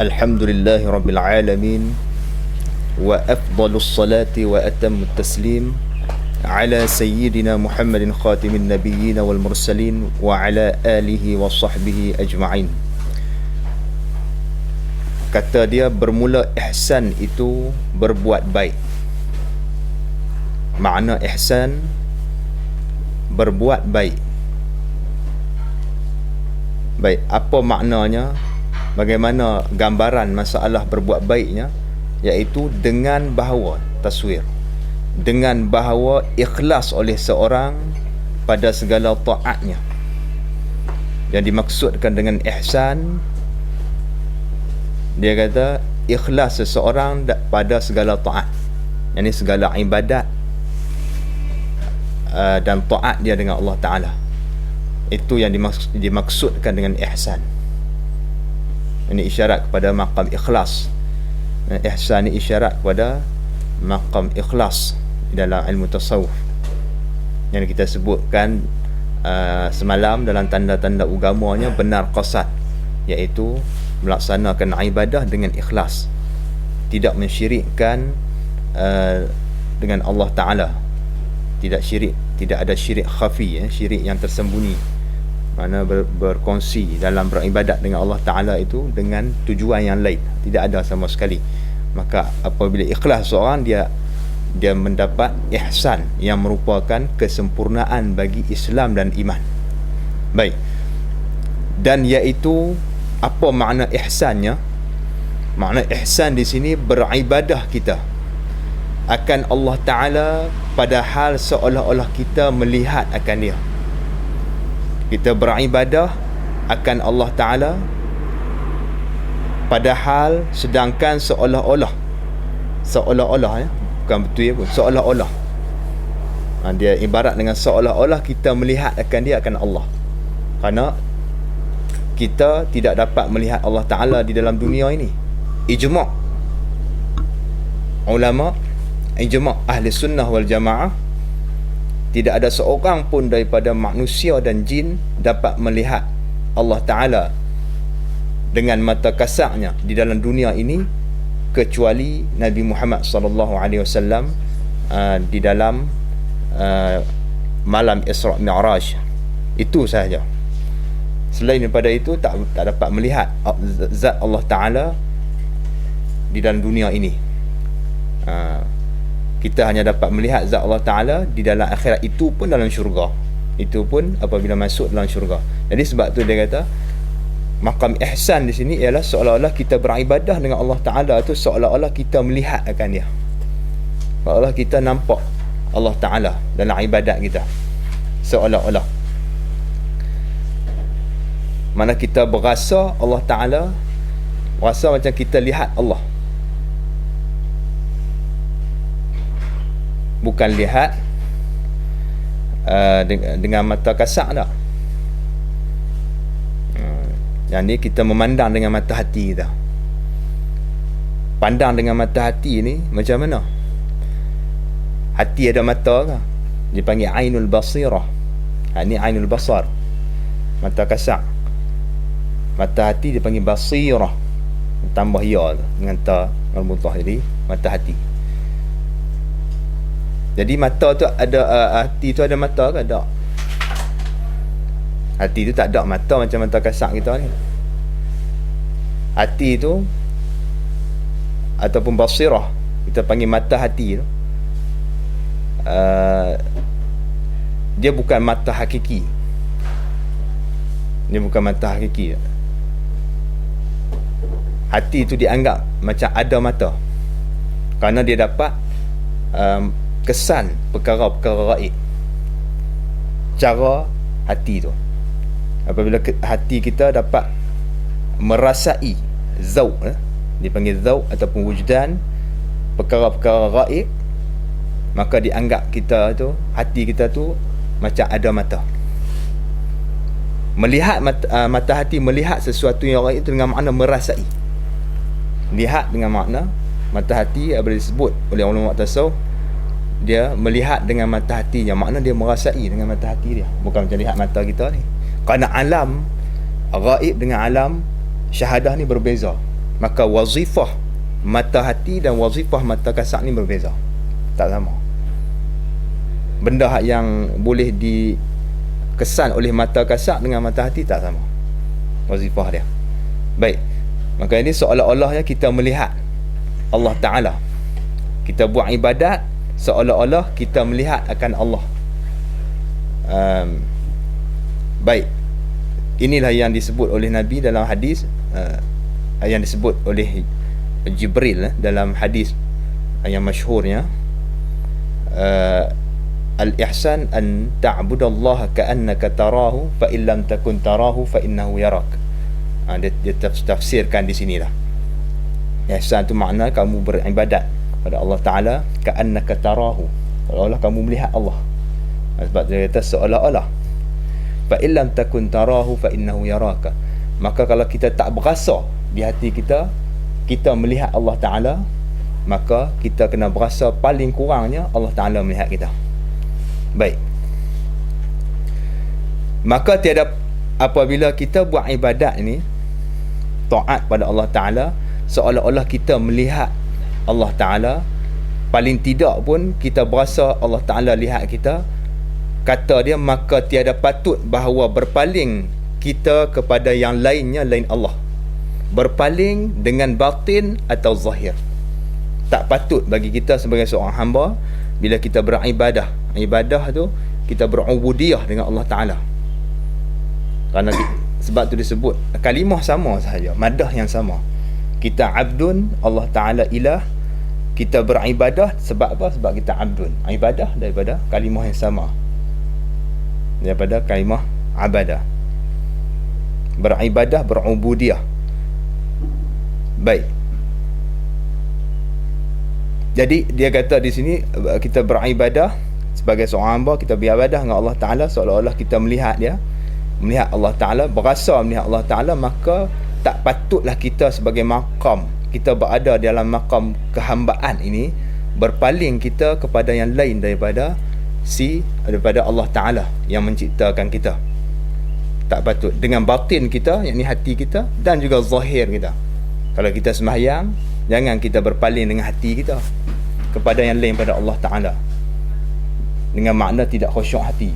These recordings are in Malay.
Alhamdulillahi Rabbil Alamin. Wa afdalus salati wa atamut taslim ala sayyidina Muhammadin khatimin nabiyyin wal mursalin wa ala alihi wa sahbihi ajma'in. Kata dia, bermula ihsan itu berbuat baik. Makna ihsan berbuat baik. Baik, apa maknanya? Bagaimana gambaran masalah berbuat baiknya? Iaitu dengan bahawa taswir, dengan bahawa ikhlas oleh seorang pada segala taatnya. Yang dimaksudkan dengan ihsan, dia kata ikhlas seseorang pada segala taat, yakni segala ibadat dan taat dia dengan Allah Ta'ala. Itu yang dimaksudkan dengan ihsan. Ini isyarat kepada maqam ikhlas. Ihsan ini isyarat kepada maqam ikhlas dalam ilmu tasawuf yang kita sebutkan semalam dalam tanda-tanda agamanya benar qasad, iaitu melaksanakan ibadah dengan ikhlas, tidak mensyirikkan dengan Allah Ta'ala, tidak syirik, tidak ada syirik khafi, syirik yang tersembunyi, mana berkongsi dalam beribadat dengan Allah Ta'ala itu dengan tujuan yang lain, tidak ada sama sekali. Maka apabila ikhlas seorang, dia mendapat ihsan yang merupakan kesempurnaan bagi Islam dan iman. Baik, dan iaitu apa makna ihsannya? Makna ihsan di sini beribadah kita akan Allah Ta'ala padahal seolah-olah kita melihat akan dia. Kita beribadah akan Allah Ta'ala padahal sedangkan seolah-olah bukan betul ya pun, seolah-olah dia ibarat dengan seolah-olah kita melihat akan dia, akan Allah. Kerana kita tidak dapat melihat Allah Ta'ala di dalam dunia ini. Ijma' ulama, ijma' ahli sunnah wal jamaah, tidak ada seorang pun daripada manusia dan jin dapat melihat Allah Ta'ala dengan mata kasarnya di dalam dunia ini kecuali Nabi Muhammad SAW di dalam malam Isra' Mi'raj. Itu sahaja. Selain daripada itu tak dapat melihat zat Allah Ta'ala di dalam dunia ini. Kita hanya dapat melihat zat Allah Ta'ala di dalam akhirat, itu pun dalam syurga. Itu pun apabila masuk dalam syurga. Jadi sebab tu dia kata maqam ihsan di sini ialah seolah-olah kita beribadah dengan Allah Ta'ala tu seolah-olah kita melihat akan dia, seolah-olah kita nampak Allah Ta'ala dalam ibadat kita, seolah-olah. Mana kita berasa Allah Ta'ala, berasa macam kita lihat Allah, bukan lihat dengan mata kasar dah. Yang ni kita memandang dengan mata hati kita. Pandang dengan mata hati ni macam mana? Hati ada mata ke? Dipanggil ainul basirah. Ini ainul basar, mata kasar. Mata hati dipanggil basirah, tambah ya dengan ta marbuthah, jadi mata hati. Jadi mata tu ada, hati tu ada mata ke? Tak. Hati tu tak ada mata macam mata kasar kita ni. Hati tu ataupun basirah, kita panggil mata hati tu, dia bukan mata hakiki. Dia bukan mata hakiki. Hati tu dianggap macam ada mata kerana dia dapat kesan perkara-perkara gaib. Cara hati tu, apabila hati kita dapat merasai zauq, dipanggil zauq ataupun wujdan, perkara-perkara gaib, maka dianggap kita tu, hati kita tu macam ada mata. Melihat mata hati melihat sesuatu yang gaib itu dengan makna merasai. Lihat dengan makna mata hati apabila disebut oleh ulama tasawuf, dia melihat dengan mata hatinya, makna dia merasai dengan mata hati dia, bukan macam lihat mata kita ni. Kerana alam gaib dengan alam syahadah ni berbeza. Maka wazifah mata hati dan wazifah mata kasar ni berbeza, tak sama. Benda yang boleh dikesan oleh mata kasar dengan mata hati tak sama wazifah dia. Baik, maka ini seolah-olahnya kita melihat Allah Ta'ala, kita buat ibadat seolah-olah kita melihat akan Allah. Baik, inilah yang disebut oleh Nabi dalam hadis, yang disebut oleh Jibril dalam hadis yang masyhurnya, al-ihsan an ta'budallaha ka'annaka tarahu fa in lam takun tarahu fa innahu yarak. Dia tafsirkan di sinilah. Ihsan tu makna kamu beribadat pada Allah Ta'ala ka'annaka tarahu, seolah-olah kamu melihat Allah. Sebab dia kata seolah-olah. Fa in lam takun tarahu fa innahu yaraka. Maka kalau kita tak berasa di hati kita melihat Allah Ta'ala, maka kita kena berasa paling kurangnya Allah Ta'ala melihat kita. Baik, maka tiada, apabila kita buat ibadat ni, taat pada Allah Ta'ala, seolah-olah kita melihat Allah Ta'ala, paling tidak pun kita berasa Allah Ta'ala lihat kita, kata dia, maka tiada patut bahawa berpaling kita kepada yang lainnya lain Allah, berpaling dengan batin atau zahir. Tak patut bagi kita sebagai seorang hamba, bila kita beribadah, ibadah tu kita berubudiyah dengan Allah Ta'ala. Kerana sebab tu disebut kalimah sama sahaja, madah yang sama. Kita abdun, Allah Ta'ala ilah. Kita beribadah sebab apa? Sebab kita abdun. Ibadah daripada kalimah yang sama, daripada kalimah abadah. Beribadah, berubudiyah. Baik, jadi dia kata di sini, kita beribadah sebagai seorang hamba, kita beribadah dengan Allah Ta'ala seolah-olah kita melihat dia, melihat Allah Ta'ala, berasa melihat Allah Ta'ala. Maka tak patutlah kita sebagai makam, kita berada dalam makam kehambaan ini, berpaling kita kepada yang lain daripada Allah Ta'ala yang menciptakan kita. Tak patut. Dengan batin kita, yakni hati kita, dan juga zahir kita. Kalau kita sembahyang, jangan kita berpaling dengan hati kita kepada yang lain pada Allah Ta'ala, dengan makna tidak khusyuk hati,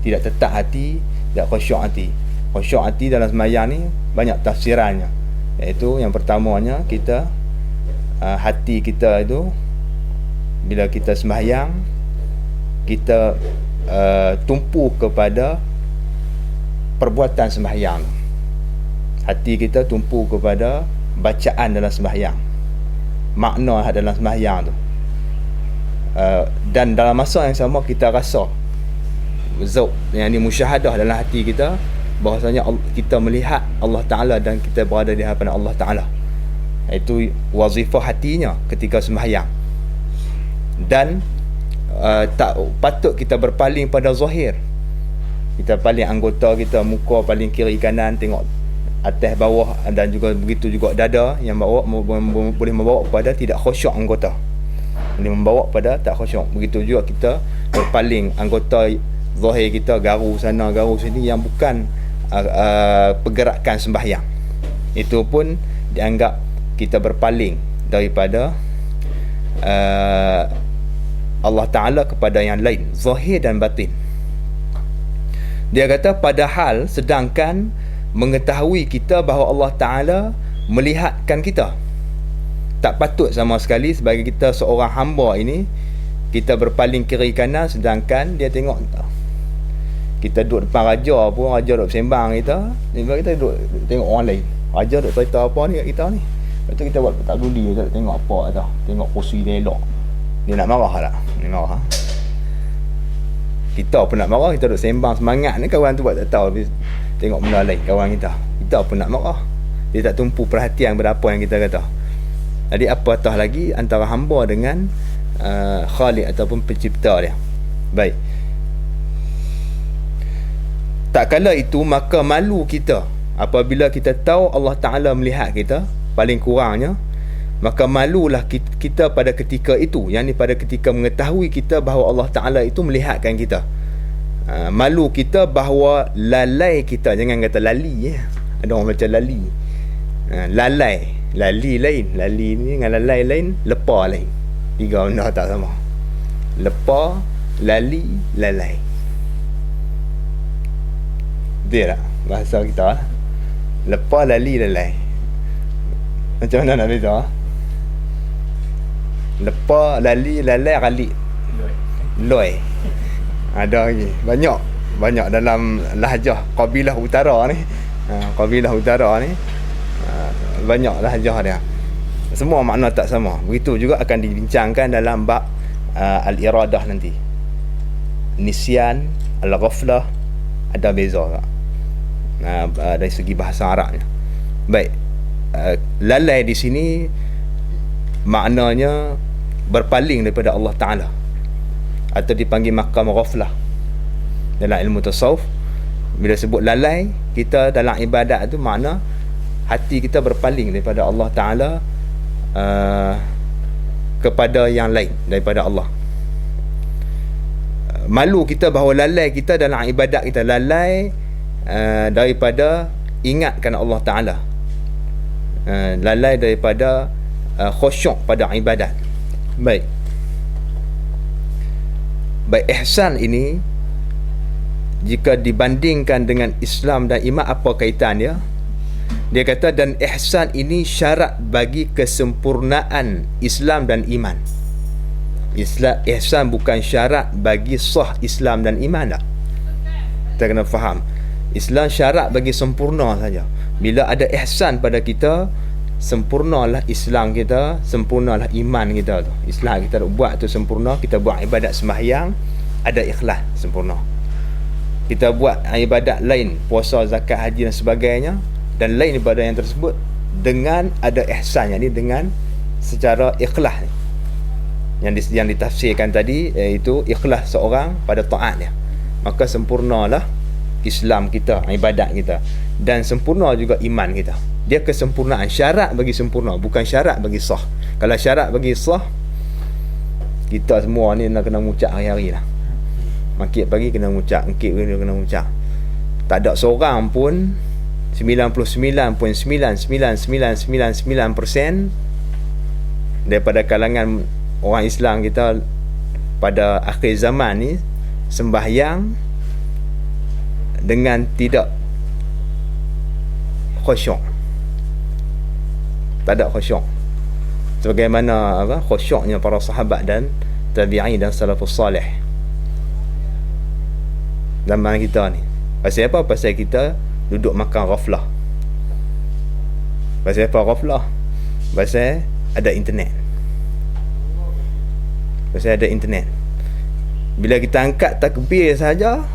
tidak tetap hati, tidak khusyuk hati. Khusyuk hati dalam sembahyang ni banyak tafsirannya, iaitu yang pertamanya, kita hati kita itu bila kita sembahyang, kita tumpu kepada perbuatan sembahyang. Hati kita tumpu kepada bacaan dalam sembahyang, makna dalam sembahyang tu, dan dalam masa yang sama kita rasa zauq, yang ni musyahadah dalam hati kita, bahawasanya kita melihat Allah Ta'ala dan kita berada di hadapan Allah Ta'ala. Itu wazifah hatinya ketika sembahyang. Dan tak patut kita berpaling pada zahir. Kita paling anggota kita, muka paling kiri kanan, tengok atas bawah, dan juga begitu juga dada, yang boleh membawa kepada tidak khusyuk anggota, boleh membawa pada tak khusyuk. Begitu juga kita berpaling anggota zahir kita, garu sana garu sini, yang bukan pergerakan sembahyang. Itu pun dianggap kita berpaling daripada Allah Ta'ala kepada yang lain, zahir dan batin. Dia kata, padahal sedangkan mengetahui kita bahawa Allah Ta'ala melihatkan kita, tak patut sama sekali sebagai kita seorang hamba ini kita berpaling kiri kanan sedangkan dia tengok kita. Kita duduk depan raja pun, raja duduk sembang kita, kita duduk tengok orang lain, raja duduk cerita apa ni kat kita ni. Lepas tu kita buat tak peduli, kita duduk tengok apa tau, tengok kursi dia elok, dia nak marah tak? Dia marah. Kita pun nak marah, kita duduk sembang semangat ni, kawan tu buat tak tahu, tengok benda lain kawan kita pun nak marah. Dia tak tumpu perhatian pada apa yang kita kata. Jadi apatah lagi antara hamba dengan Khaliq ataupun pencipta dia. Baik, tak kala itu maka malu kita apabila kita tahu Allah Ta'ala melihat kita, paling kurangnya maka malulah kita pada ketika itu, yakni pada ketika mengetahui kita bahawa Allah Ta'ala itu melihatkan kita. Malu kita bahawa lalai kita, jangan kata lali, ada orang baca lali, lalai, Lali lain, lali ni dengan lalai lain, lepa lain. Tiga benda tak sama. Lepa, lali, lalai. Betul tak bahasa kita? Lepa, lali, lalai. Macam mana nak beza? Lepa, lali, lalai, ralik. Loi. Ada lagi. Banyak dalam lahjah Qabilah Utara ni. Qabilah Utara ni banyak lahjah dia. Semua makna tak sama. Begitu juga akan dibincangkan dalam bab al-iradah nanti. Nisyan, al-ghaflah ada beza tak? Dari segi bahasa Arabnya. Baik. Lalai di sini maknanya berpaling daripada Allah Ta'ala, atau dipanggil maqam ghaflah dalam ilmu tasawuf. Bila sebut lalai, kita dalam ibadat tu makna hati kita berpaling daripada Allah Ta'ala kepada yang lain daripada Allah. Malu kita bahawa lalai kita dalam ibadat kita, lalai daripada ingatkan Allah Ta'ala, lalai daripada khusyuk pada ibadat. Baik, ihsan ini jika dibandingkan dengan Islam dan iman, apa kaitan dia? Dia kata, dan ihsan ini syarat bagi kesempurnaan Islam dan iman. Ihsan bukan syarat bagi sah Islam dan iman tak? Kita kena faham, Islam syarat bagi sempurna saja. Bila ada ihsan pada kita, sempurnalah Islam kita, sempurnalah iman kita tu. Islam kita buat tu sempurna, kita buat ibadat sembahyang ada ikhlas sempurna. Kita buat ibadat lain, puasa, zakat, haji dan sebagainya, dan lain ibadat yang tersebut dengan ada ihsan, yakni dengan secara ikhlas yang ditafsirkan tadi, iaitu ikhlas seorang pada taat dia, maka sempurnalah Islam kita, ibadat kita, dan sempurna juga iman kita. Dia kesempurnaan, syarat bagi sempurna, bukan syarat bagi sah. Kalau syarat bagi sah, kita semua ni nak kena mengucap hari-hari lah. Makit pagi kena mengucap, engkit pagi kena mengucap. Tak ada seorang pun 99.99999% daripada kalangan orang Islam kita pada akhir zaman ni sembahyang dengan tidak khusyuk. Tak ada khusyuk sebagaimana khusyuknya para sahabat dan tabi'in dan salafus salih zaman kita ni. Pasal apa? Pasal kita duduk makan ghaflah. Pasal apa ghaflah? Pasal ada internet. Pasal ada internet. Bila kita angkat takbir saja,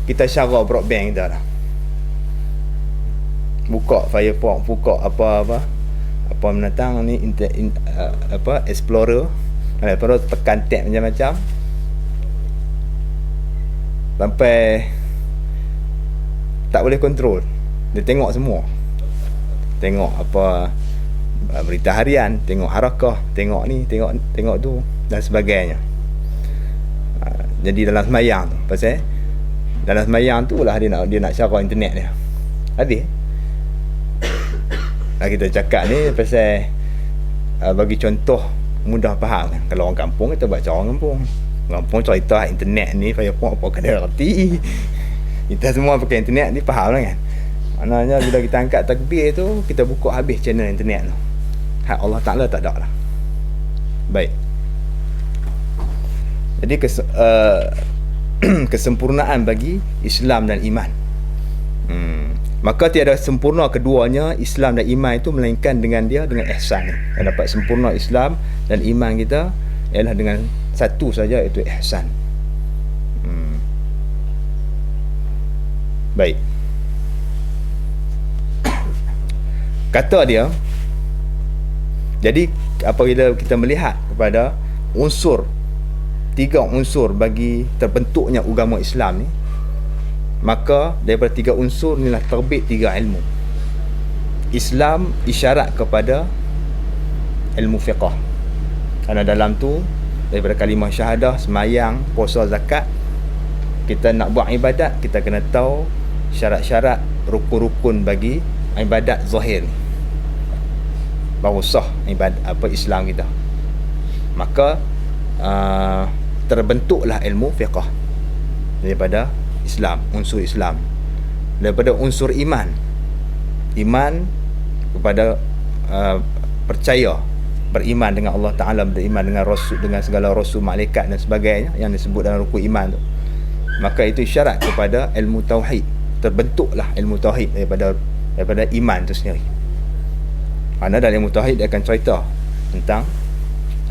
kita syarah broadband kita dah. Buka Firefox, buka apa menatang ni, Explorer. Lepas tu tekan tab macam-macam sampai tak boleh kontrol. Dia tengok semua. Tengok apa berita harian, tengok harakah, tengok ni, tengok tu dan sebagainya. Jadi dalam semayang tu, pasal dalam semayang tu lah dia nak syarah internet dia. Habis kita cakap ni pasal bagi contoh mudah faham kan. Kalau orang kampung, kita baca orang kampung. Kampung cerita internet ni Firefox apa kena reti. Kita semua pakai internet ni, faham lah kan. Maknanya bila kita angkat takbir tu, kita buka habis channel internet tu. Hak Allah Ta'ala tak ada lah. Baik. Jadi kesempurnaan bagi Islam dan iman. Maka tiada sempurna keduanya, Islam dan iman itu, melainkan dengan ihsan. Yang dapat sempurna Islam dan iman kita ialah dengan satu saja, iaitu ihsan. Baik. Kata dia, jadi apabila kita melihat kepada tiga unsur bagi terbentuknya agama Islam ni, maka daripada tiga unsur inilah terbit tiga ilmu. Islam isyarat kepada ilmu fiqh, kerana dalam tu daripada kalimah syahadah, semayang, puasa, zakat, kita nak buat ibadat, kita kena tahu syarat-syarat, rukun-rukun bagi ibadat zahir ni. baru sah Islam kita. Maka terbentuklah ilmu fiqh daripada Islam, unsur Islam, daripada unsur iman kepada percaya, beriman dengan Allah Ta'ala, beriman dengan Rasul, dengan segala Rasul, malaikat dan sebagainya yang disebut dalam rukun iman tu. Maka itu isyarat kepada ilmu tauhid. Terbentuklah ilmu tauhid daripada iman tu sendiri. Kerana dalam ilmu tauhid dia akan cerita tentang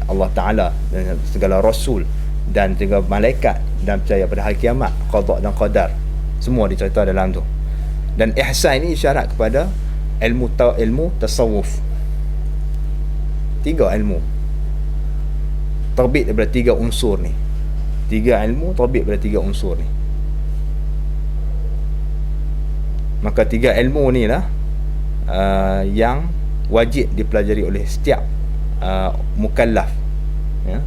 Allah Ta'ala dan segala Rasul dan juga malaikat, dan percaya pada hari kiamat, qada dan qadar, semua dicerita dalam tu. Dan ihsan ini isyarat kepada ilmu tasawuf. 3 ilmu terbit daripada 3 unsur ni. 3 ilmu terbit daripada 3 unsur ni. Maka 3 ilmu ni lah yang wajib dipelajari oleh setiap mukallaf, ya.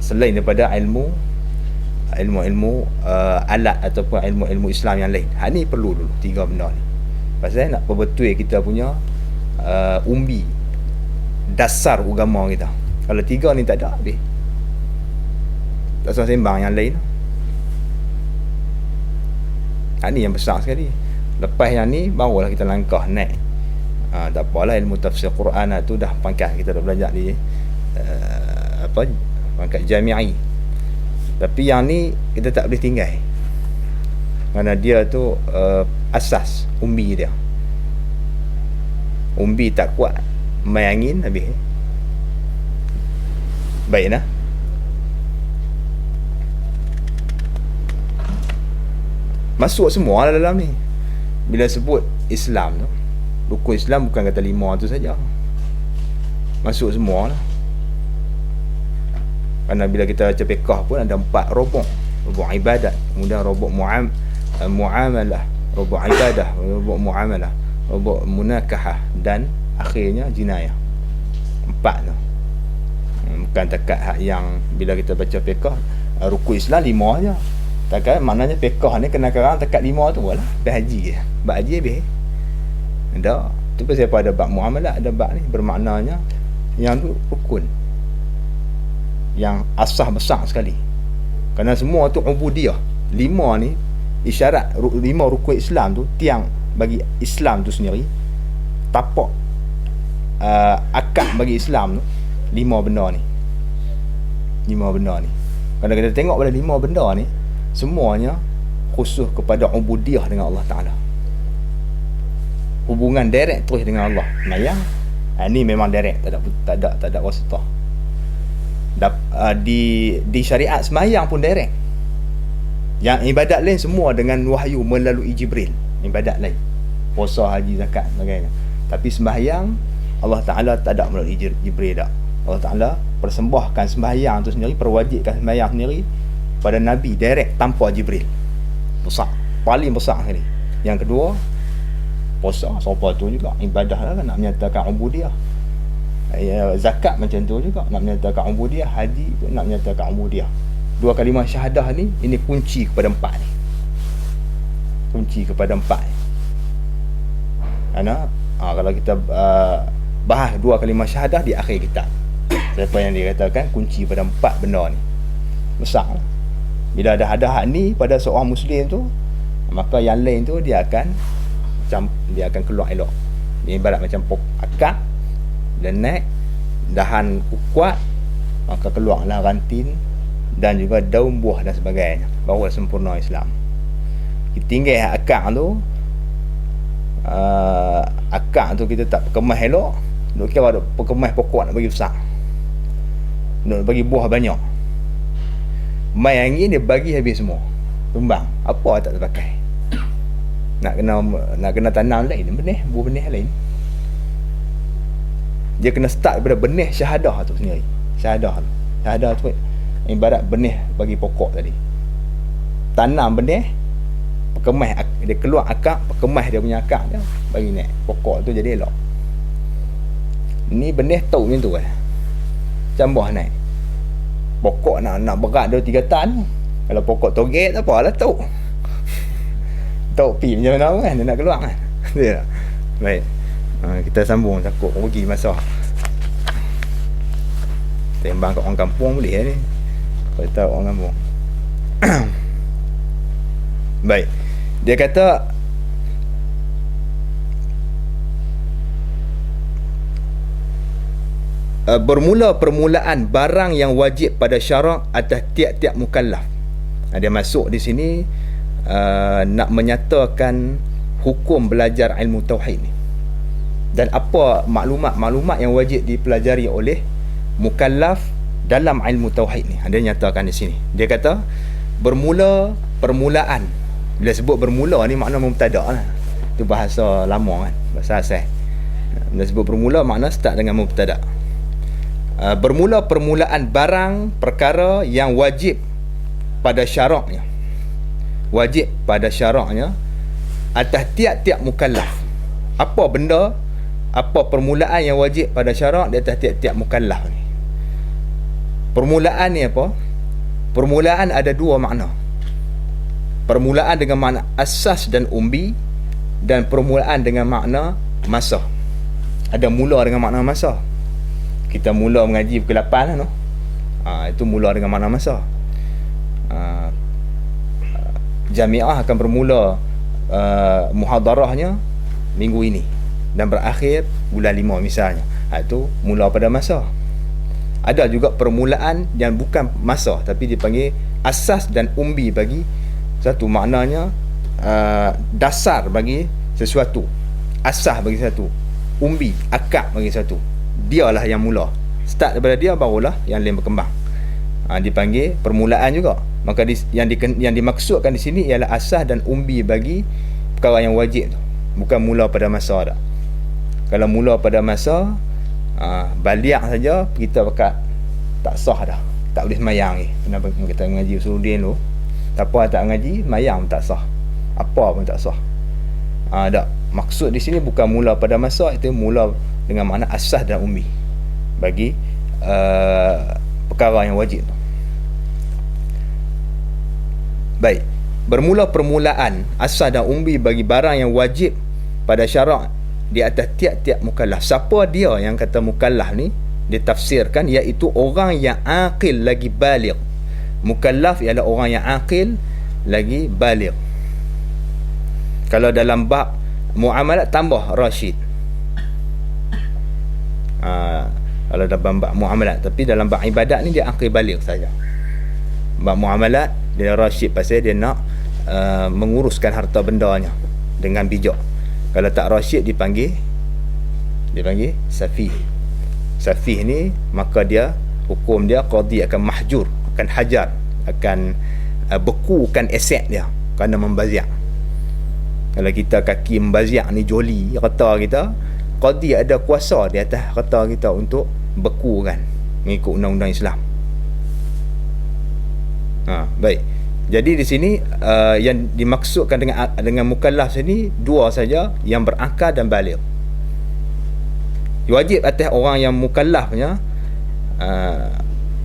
Selain daripada ilmu alat ataupun ilmu Islam yang lain. Ni perlu dulu 3 benda ni. Pasal nak perbetul kita punya umbi dasar agama kita. Kalau 3 ni tak ada, habis. Tak usah sembang yang lain. Ni yang besar sekali. Lepas yang ni barulah kita langkah naik. Tak apalah, ilmu tafsir Quran tu dah pangkat kita dah belajar di pangkat jami'i. Tapi yang ni kita tak boleh tinggal, kerana dia tu asas umbi dia. Umbi tak kuat, main angin habis. Baik nah. Masuk semua lah dalam ni. Bila sebut Islam tu, rukun Islam bukan kata 5 tu saja. Masuk semua lah. Kerana bila kita baca fiqh pun ada 4 robok. Robok ibadat, kemudian robok muamalah, robok ibadah, robok muamalah, robok munakahah, dan akhirnya jinayah. 4 tu. Bukan takat hak yang bila kita baca fiqh rukun Islam 5 aja. Takat maknanya fiqh ni kena karang takat 5 tu lah. Haji je. Bab haji habis. Tak. Tu pasal ada bab muamalah, ada bab ni bermaknanya yang tu rukun, yang asas besar sekali. Kerana semua tu ubudiyah. 5 ni isyarat 5 rukun Islam tu, tiang bagi Islam tu sendiri, tapak akad bagi Islam tu 5 benda ni. 5 benda ni. Kalau kita tengok pada 5 benda ni, semuanya khusus kepada ubudiyah dengan Allah Ta'ala. Hubungan direct terus dengan Allah. Mayang ni memang direct, tak ada wasitah. Di syariat semayang pun direct. Yang ibadat lain semua dengan wahyu melalui Jibril. Ibadat lain, puasa, haji, zakat, sebagainya. Tapi sembahyang Allah Ta'ala tak ada melalui Jibril dah. Allah Ta'ala persembahkan sembahyang tu sendiri, perwajibkan sembahyang sendiri pada Nabi direct tanpa Jibril. Besar, paling besar sekali. Yang kedua, puasa, siapa tu juga ibadah lah, nak menyatakan ubudiyah. Zakat macam tu juga nak menyatakan ubudiyah. Haji pun nak menyatakan ubudiyah. 2 kalimah syahadah ni, ini kunci kepada 4 ni. Kunci kepada 4 ni. Kerana kalau kita bahas 2 kalimah syahadah di akhir kitab, siapa yang dikatakan kunci pada 4 benda ni, besar. Bila ada hak ni pada seorang Muslim tu, maka yang lain tu dia akan keluar elok. Dia ibarat macam akak dan naik dahan kuat, maka keluarlah rantin dan juga daun buah dan sebagainya. Baru sempurna Islam. Kita tinggal akak tu, akak tu kita tak kemas elok, duk kira ada perkemas pokok nak bagi besar, nak bagi buah banyak. Mai angin dia bagi habis semua, tumbang, apa tak terpakai. Nak kena tanam lain benih, buah benih lain. Dia kena start daripada benih syahadah tu sendiri. Syahadah tu ibarat benih bagi pokok tadi. Tanam benih, perkemas, dia keluar akak, perkemas dia punya akak dia, bagi naik pokok tu jadi elok. Ni benih tahu macam tu macam buah naik. Pokok nak berat 2-3 tan. Kalau pokok toget tak apalah tahu. Tahu pi macam mana kan dia nak keluar kan. Dia. Baik. Kita sambung, takut rugi masa. Tembang kat orang kampung boleh ni. Kalau tahu orang kampung. Baik. Dia kata bermula permulaan barang yang wajib pada syarak atas tiap-tiap mukallaf. Dia masuk di sini nak menyatakan hukum belajar ilmu tauhid ni. Dan apa maklumat-maklumat yang wajib dipelajari oleh mukallaf dalam ilmu tauhid ni. Dia nyatakan di sini. Dia kata permulaan. Bila sebut bermula ni makna mubtada lah. Itu bahasa lama kan, bahasa asal. Bila sebut bermula makna start dengan mubtada. Bermula permulaan barang perkara yang wajib pada syaraknya. Wajib pada syaraknya atas tiap-tiap mukallaf. Apa benda, apa permulaan yang wajib pada syarak di atas tiap-tiap mukallaf ni? Permulaan ni apa? Permulaan ada dua makna. Permulaan dengan makna asas dan umbi, dan permulaan dengan makna masa. Ada mula dengan makna masa. Kita mula mengaji pukul 8 lah no? Itu mula dengan makna masa. Jamiah akan bermula muhadarahnya minggu ini dan berakhir bulan 5 misalnya. Itu mula pada masa. Ada juga permulaan yang bukan masa tapi dipanggil asas dan umbi bagi satu. Maknanya dasar bagi sesuatu, asas bagi sesuatu, umbi, akar bagi sesuatu. Dialah yang mula. Start daripada dia barulah yang lain berkembang. Dipanggil permulaan juga. Maka yang dimaksudkan di sini ialah asas dan umbi bagi perkara yang wajib tu. Bukan mula pada masa dah. Kalau mula pada masa baliak saja kita bakat tak sah dah, tak boleh semayang ni. Kenapa kita mengaji Usuluddin tu, siapa tak mengaji semayang pun tak sah, apa pun tak sah. Tak, maksud di sini bukan mula pada masa, itu mula dengan makna asas dan umbi bagi perkara yang wajib tu. Baik, bermula permulaan asas dan umbi bagi barang yang wajib pada syarak di atas tiap-tiap mukallaf. Siapa dia yang kata mukallaf ni? Ditafsirkan iaitu orang yang aqil lagi baligh. Mukallaf ialah orang yang aqil lagi baligh. Kalau dalam bab muamalat tambah rasyid. Kalau dalam bab muamalat, tapi dalam bab ibadat ni dia aqil baligh saja. Bab muamalat dia rasyid pasal dia nak menguruskan harta bendanya dengan bijak. Kalau tak rasyid dipanggil safih. Safih ni maka dia hukum dia qadi akan mahjur, akan hajar, akan bekukan aset dia kerana membaziak. Kalau kita kaki membaziak ni joli harta kita, qadi ada kuasa di atas harta kita untuk bekukan mengikut undang-undang Islam. Baik. Jadi di sini yang dimaksudkan dengan mukallaf sini dua saja, yang berakal dan baligh. Wajib atas orang yang mukallafnya,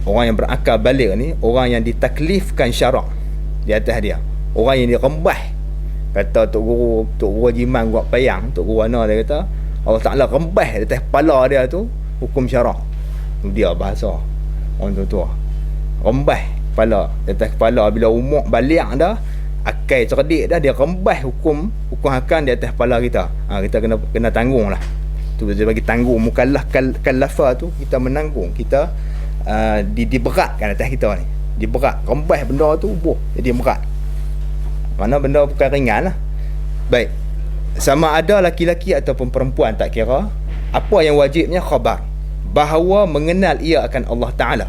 orang yang berakal baligh ni, orang yang ditaklifkan syarak di atas dia, orang yang dirembah. Kata Tok Guru Jiman buat payang, Tok Guru Ana dia kata Allah Ta'ala rembah di atas kepala dia tu hukum syarak. Dia bahasa orang tua-tua, rembah kepala, atas kepala. Bila umur balik dah, akal cerdik dah, dia rembah hukum hakam di atas kepala kita. Kita kena tanggung lah. Tu dia bagi tanggung mukallaf kalafa tu, kita menanggung, kita diberatkan atas kita ni, diberat, rembah benda tu jadi berat. Mana benda bukan ringan lah. Baik, sama ada laki-laki ataupun perempuan tak kira, apa yang wajibnya khabar bahawa mengenal ia akan Allah Ta'ala.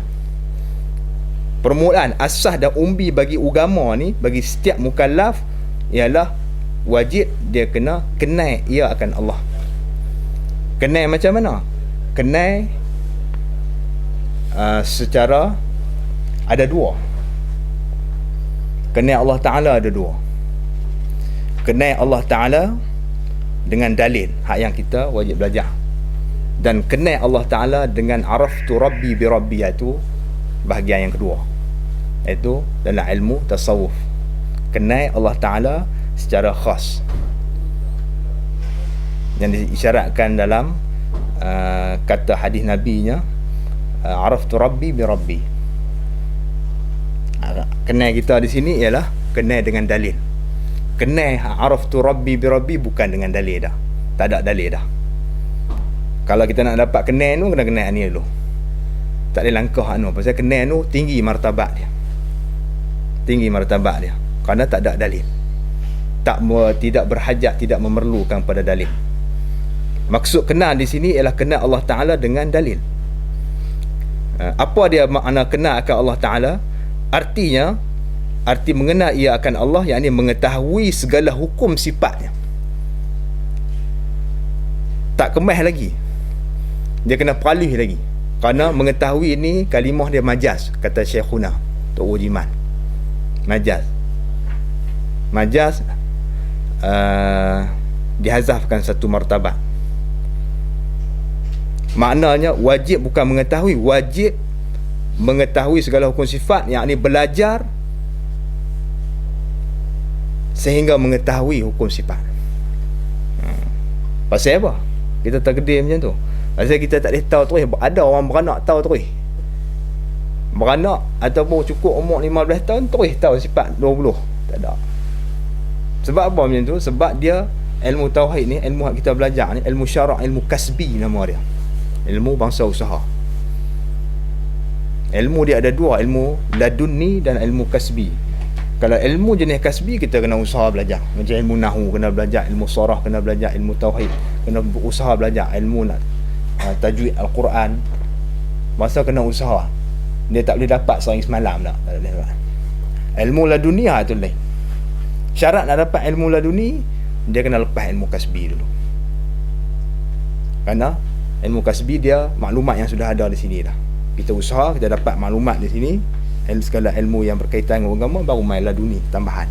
Permulaan asas dan umbi bagi agama ni, bagi setiap mukallaf ialah wajib dia kena kenal ia akan Allah. Kenal macam mana? Kenal secara ada dua. Kenal Allah Ta'ala ada dua. Kenal Allah Ta'ala dengan dalil, hak yang kita wajib belajar. Dan kenal Allah Ta'ala dengan araftu rabbi bi rabbi, itu bahagian yang kedua, iaitu dalam ilmu tasawuf. Kenal Allah Ta'ala secara khas. yang diisyaratkan dalam kata hadis nabinya, araftu rabbi bi rabbi. Kenal kita di sini ialah kenal dengan dalil. Kenal araftu rabbi bi rabbi bukan dengan dalil dah. Tak ada dalil dah. Kalau kita nak dapat kenal tu, kena kenal ni dulu. Tak ada langkah pasal kenal tu tinggi martabat dia. Tinggi martabat dia. Kerana tak ada dalil. Tidak berhajat, tidak memerlukan pada dalil. Maksud kenal di sini ialah kenal Allah Ta'ala dengan dalil. Apa dia makna kenal akan Allah Ta'ala? Artinya, arti mengenal ia akan Allah, yakni mengetahui segala hukum sifatnya. Tak kemas lagi, dia kena peralih lagi. Kerana mengetahui ini kalimah dia majaz, kata Syekhuna Tok Ujiman. Majaz dihazafkan satu martabat. Maknanya wajib bukan mengetahui, wajib mengetahui segala hukum sifat, yakni belajar sehingga mengetahui hukum sifat. Pasal apa kita terkedim macam tu? Pasal kita tak boleh tahu terus. Ada orang beranak tahu terus, beranak ataupun cukup umur 15 tahun terus tahu sifat 20. Tak ada. Sebab apa macam tu? Sebab dia ilmu tauhid ni, ilmu yang kita belajar ni, ilmu syarak, ilmu kasbi nama dia. Ilmu bangsa usaha. Ilmu dia ada dua, ilmu ladunni dan ilmu kasbi. Kalau ilmu jenis kasbi, kita kena usaha belajar. Macam ilmu nahu kena belajar, ilmu sarah kena belajar, ilmu tauhid kena usaha belajar, ilmu nak tajwid Al-Quran, masa kena usaha. Dia tak boleh dapat sehari semalam tak boleh dapat. Ilmu laduni tu lain. Syarat nak dapat ilmu laduni, dia kena lepas ilmu kasbi dulu. Kerana ilmu kasbi dia maklumat yang sudah ada di sini dah. Kita usaha, kita dapat maklumat di sini, segala ilmu yang berkaitan dengan agama, baru main laduni tambahan.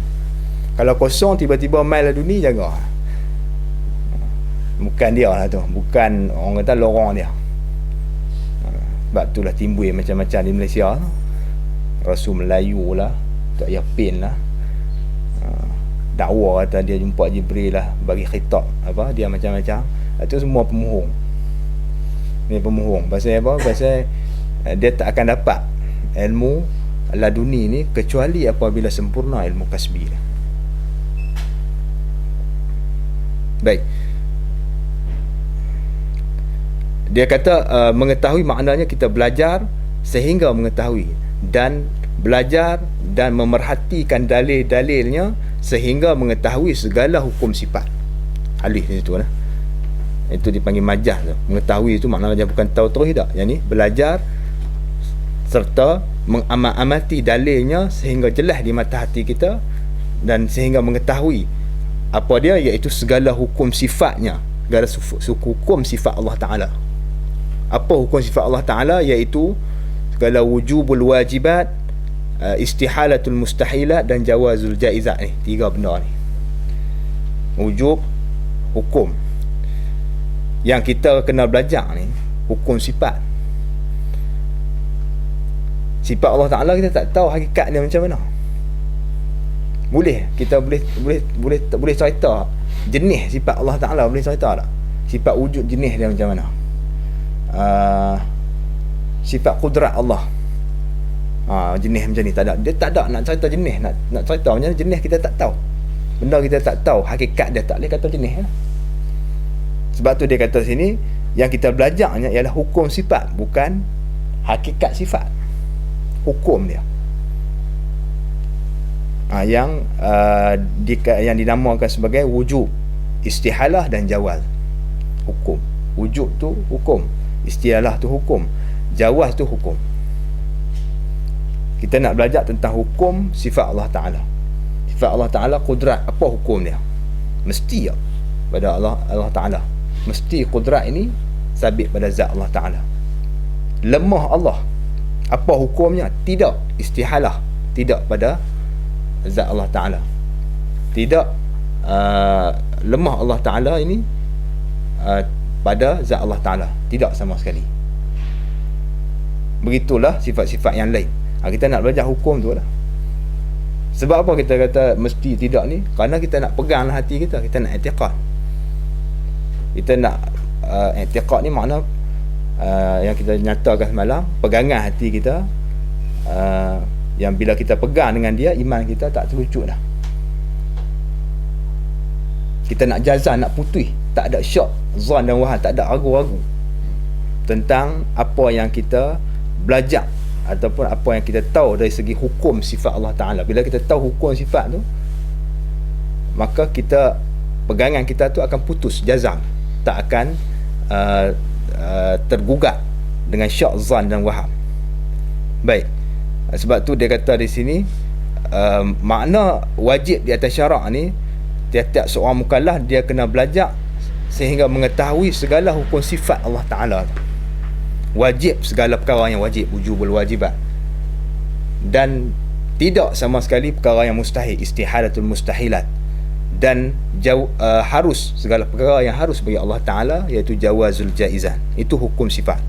Kalau kosong tiba-tiba main laduni, jaga. Bukan dia lah tu, bukan orang kata lorong dia. Sebab itulah timbul macam-macam di Malaysia. Rasul Melayu lah, tak Yapin lah, dakwa kata dia jumpa Jibril lah, bagi khitab apa, dia macam-macam. Itu semua pemohong. Ni pemohong. Pasal apa? Pasal dia tak akan dapat ilmu laduni ni kecuali apabila sempurna ilmu kasbi dia. Baik. Dia kata mengetahui maknanya kita belajar sehingga mengetahui, dan belajar dan memerhatikan dalil-dalilnya sehingga mengetahui segala hukum sifat. Halih di situ lah. Itu dipanggil majaz tu. Mengetahui itu maknanya bukan tahu terus tak. Yang ni belajar serta mengamati dalilnya sehingga jelas di mata hati kita, dan sehingga mengetahui apa dia, iaitu segala hukum sifatnya, segala hukum sifat Allah Ta'ala. Apa hukum sifat Allah Ta'ala? Iaitu segala wujubul wajibat, istihalatul mustahilat dan jawazul jaizat. Ni tiga benda ni. Wujub, hukum. Yang kita kena belajar ni hukum sifat. Sifat Allah Ta'ala kita tak tahu hakikat dia macam mana. Kita boleh cerita jenis sifat Allah Ta'ala, boleh cerita tak? Sifat wujud jenis dia macam mana? Sifat kudrat Allah, jenis macam ni tak ada. Dia tak ada nak cerita jenis, nak cerita macam mana jenis kita tak tahu. Benda kita tak tahu hakikat dia, tak boleh kata jenis. Sebab tu dia kata sini yang kita belajarnya ialah hukum sifat, bukan hakikat sifat. Hukum dia. Yang dinamakan sebagai wujub, istihalah dan jawaz. Hukum. Wujub tu hukum, istihalah tu hukum, jawaz tu hukum. Kita nak belajar tentang hukum sifat Allah Ta'ala. Sifat Allah Ta'ala kudrat, apa hukum dia? Mesti ya pada Allah Ta'ala. Mesti kudrat ini sabit pada zat Allah Ta'ala. Lemah Allah, apa hukumnya? Tidak istihalah, tidak pada zat Allah Ta'ala. Tidak lemah Allah Ta'ala ini pada zat Allah Ta'ala, tidak sama sekali. Begitulah sifat-sifat yang lain. Kita nak belajar hukum tu lah. Sebab apa kita kata mesti tidak ni? Kerana kita nak peganglah hati kita, kita nak i'tiqad. Kita nak i'tiqad ni makna yang kita nyatakan semalam, pegangan hati kita, yang bila kita pegang dengan dia, iman kita tak terucut dah. Kita nak jazam, nak putih, tak ada syak, zon dan waham, tak ada ragu-ragu tentang apa yang kita belajar ataupun apa yang kita tahu dari segi hukum sifat Allah Ta'ala. Bila kita tahu hukum sifat tu, maka kita, pegangan kita tu akan putus, jazam, tak akan tergugat dengan syak, zan dan waham. Baik, sebab tu dia kata di sini, makna wajib di atas syarak ni, tiap-tiap seorang mukallaf dia kena belajar sehingga mengetahui segala hukum sifat Allah Ta'ala. Wajib segala perkara yang wajib, wujubul wajibat, dan tidak sama sekali perkara yang mustahil, istihalatul mustahilat, dan harus segala perkara yang harus bagi Allah Ta'ala, iaitu jawazul jaizat. Itu hukum sifat.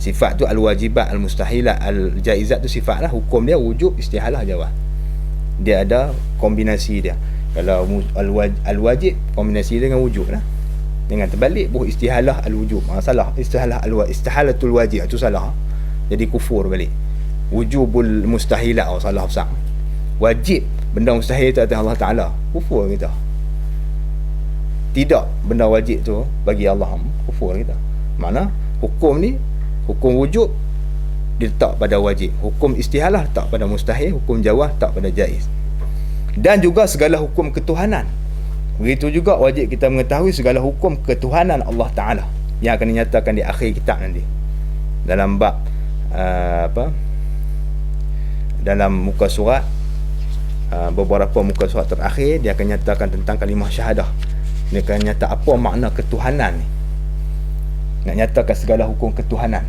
Sifat tu al-wajibat, al-mustahilat, al-jaizat tu sifat lah. Hukum dia wujub, istihalah, jawaz. Dia ada kombinasi dia. Kalau al-wajib, kombinasi dia dengan wujub lah. Dengan terbalik, istihalah al-wujub, salah. Istihalatul wajib, itu salah, jadi kufur balik. Wujubul mustahilat, salah besar. Wajib, benda mustahil itu atas Allah Ta'ala, kufur kita. Tidak, benda wajib tu bagi Allah, kufur kita. Mana hukum ni, hukum wujub diletak pada wajib, hukum istihalah letak pada mustahil, hukum jawaz letak pada jaiz. Dan juga segala hukum ketuhanan, begitu juga wajib kita mengetahui segala hukum ketuhanan Allah Ta'ala yang akan dinyatakan di akhir kitab nanti, dalam bab dalam muka surat, beberapa muka surat terakhir, dia akan nyatakan tentang kalimah syahadah. Dia akan nyata apa makna ketuhanan ni, nak nyatakan segala hukum ketuhanan,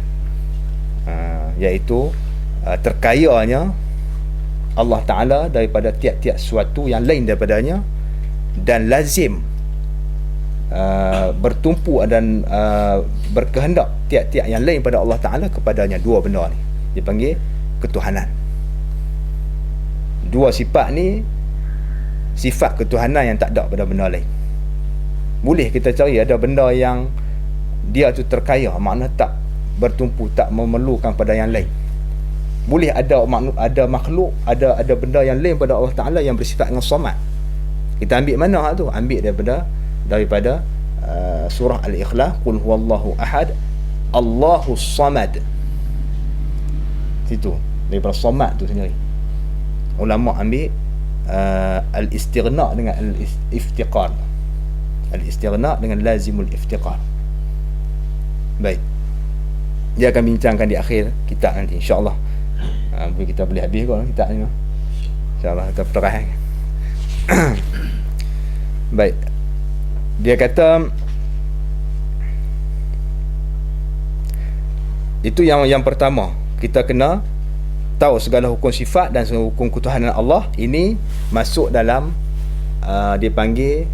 iaitu terkayanya Allah Ta'ala daripada tiap-tiap sesuatu yang lain daripadanya, dan lazim bertumpu dan berkehendak tiap-tiap yang lain pada Allah Ta'ala kepadanya. Dua benda ni dipanggil ketuhanan. Dua sifat ni sifat ketuhanan yang tak ada pada benda lain. Boleh kita cari ada benda yang dia tu terkaya, makna tak bertumpu, tak memerlukan pada yang lain. Boleh ada makhluk, ada benda yang lain pada Allah Ta'ala yang bersifat dengan samad. Kita ambil mana tu? Ambil daripada surah Al-Ikhlas, qul huwallahu ahad, Allahus samad. Situ, daripada samad tu sendiri. Ulama ambil al-istighna dengan al-iftiqar. Al-istighna dengan lazimul iftiqar. Baik, dia akan bincangkan di akhir kitab nanti, insya-Allah. Kita boleh habis kot kitab ni, insya-Allah kita terang. Baik, dia kata itu yang pertama, kita kena tahu segala hukum sifat dan segala hukum ketuhanan Allah. Ini masuk dalam dia panggil,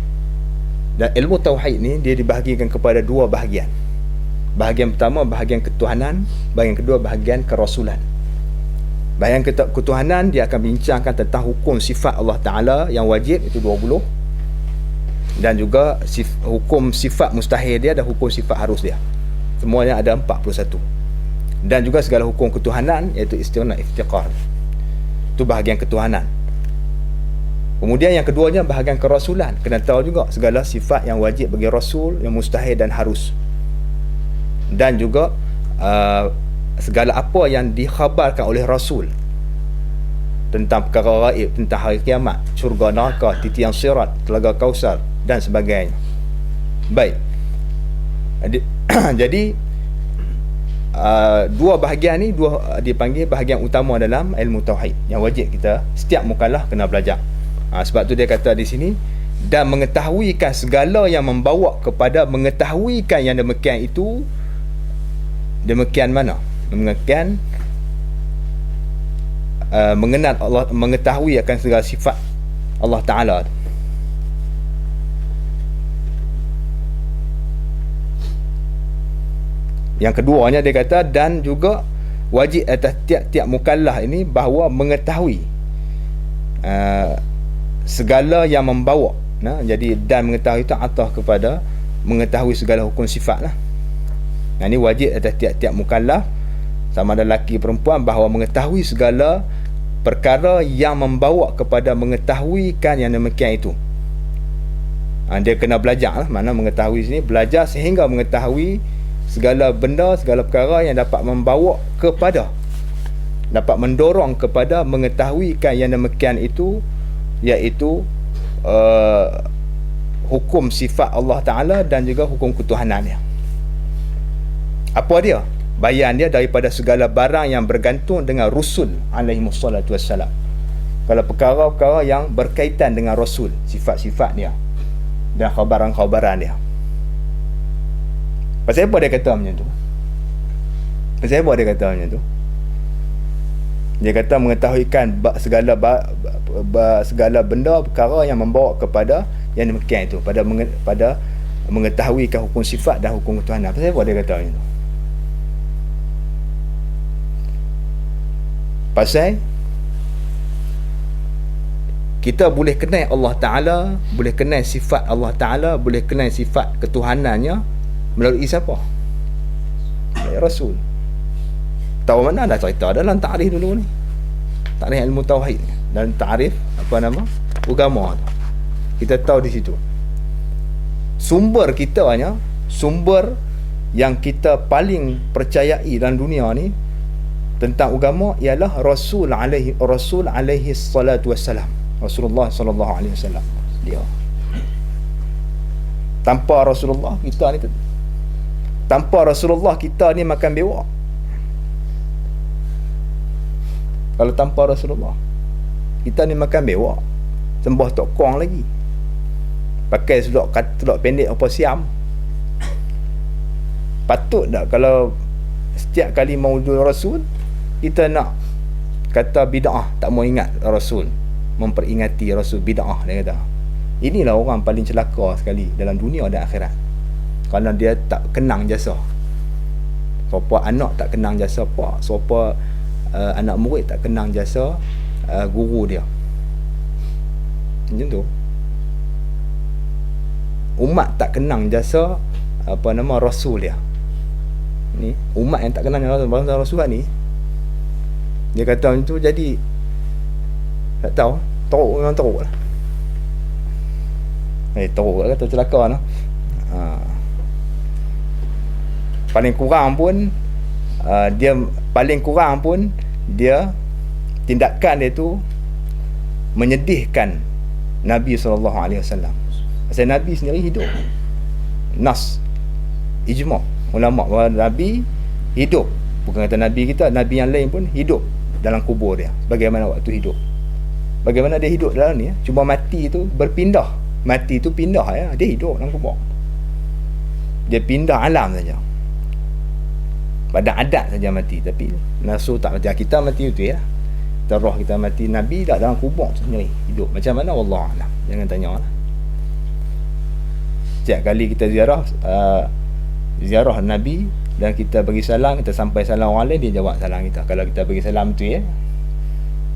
dan ilmu tauhid ni dia dibahagikan kepada dua bahagian. Bahagian pertama bahagian ketuhanan, bahagian kedua bahagian kerasulan. Bahagian ketuhanan dia akan bincangkan tentang hukum sifat Allah Ta'ala yang wajib, itu 20, dan juga hukum sifat mustahil dia dan hukum sifat harus dia, semuanya ada 41. Dan juga segala hukum ketuhanan, iaitu istighna, iftiqar. Itu bahagian ketuhanan. Kemudian yang keduanya bahagian kerasulan. Kena tahu juga segala sifat yang wajib bagi rasul, yang mustahil dan harus. Dan juga segala apa yang dikhabarkan oleh rasul tentang perkara gaib, tentang hari kiamat, syurga, neraka, titian sirat, telaga kausar dan sebagainya. Baik, jadi dua bahagian ni dipanggil bahagian utama dalam ilmu tauhid yang wajib kita setiap mukallaf kena belajar. Sebab tu dia kata di sini, dan mengetahuikan segala yang membawa kepada mengetahuikan yang demikian itu. Demikian mana? Demikian mengenal Allah, mengetahui akan segala sifat Allah Ta'ala. Yang keduanya dia kata, dan juga wajib atas tiap-tiap mukallaf ini bahawa mengetahui segala yang membawa. Jadi dan mengetahui itu atas kepada mengetahui segala hukum sifat lah. Ini wajib atas tiap-tiap mukallaf, sama ada lelaki perempuan, bahawa mengetahui segala perkara yang membawa kepada mengetahuikan yang demikian itu. Dia kena belajar lah. Mana mengetahui sini, belajar sehingga mengetahui segala benda, segala perkara yang dapat membawa kepada, dapat mendorong kepada mengetahuikan yang demikian itu, iaitu hukum sifat Allah Ta'ala dan juga hukum ketuhanannya. Apa dia? Bayan dia daripada segala barang yang bergantung dengan Rasul alaihissalatu wassalam. Kalau perkara-perkara yang berkaitan dengan Rasul, sifat-sifat dia dan khabaran-khabaran dia. Pasal apa dia kata macam tu? Pasal apa dia kata macam tu? Dia kata mengetahuikan segala benda, perkara yang membawa kepada yang demikian itu, pada mengetahuikan hukum sifat dan hukum ketuhanan. Pasal apa dia kata macam tu? Pasal kita boleh kenal Allah Ta'ala, boleh kenal sifat Allah Ta'ala, boleh kenal sifat ketuhanannya melalui siapa? Melalui Rasul. Tahu mana dah cerita dalam ta'rif dulu ni, ta'rif ilmu tauhid dan ta'rif agama tu. Kita tahu di situ sumber kita hanya, sumber yang kita paling percayai dalam dunia ni tentang agama ialah Rasul alaihi salatu wassalam. Rasulullah sallallahu alaihi wasallam. Dia tanpa Rasulullah kita ni makan bewak. Kalau tanpa Rasulullah kita ni makan bewak, sembah tokong lagi, pakai selok pendek apa siam. Patut tak kalau setiap kali maulid Rasul kita nak kata bid'ah, tak mau ingat Rasul, memperingati Rasul, bid'ah dia kata. Inilah orang paling celaka sekali dalam dunia dan akhirat, kerana dia tak kenang jasa. Siapa anak tak kenang jasa pak, siapa anak murid tak kenang jasa guru dia. Macam tu. Umat tak kenang jasa Rasul dia. Ni umat yang tak kenang jasa Rasul ni, dia kata macam tu, jadi tak tahu, teruk memang teruk lah. Teruk lah kata celaka lah. Paling kurang pun dia tindakan dia tu menyedihkan Nabi SAW. Pasal Nabi sendiri hidup, nas ijma' ulama' bahawa Nabi hidup. Bukan kata Nabi kita, Nabi yang lain pun hidup dalam kubur dia. Bagaimana waktu hidup, bagaimana dia hidup dalam ni, cuma mati tu berpindah, mati tu pindah ya, dia hidup dalam kubur, dia pindah alam saja, pada adat saja mati. Tapi nafsu tak mati. Kita mati itu ya, roh kita mati. Nabi tak dalam kubur sendiri hidup. Macam mana wallah alam, jangan tanya lah. Setiap kali kita ziarah Nabi dan kita bagi salam, kita sampai salam orang lain, dia jawab salam kita. Kalau kita bagi salam tu ya,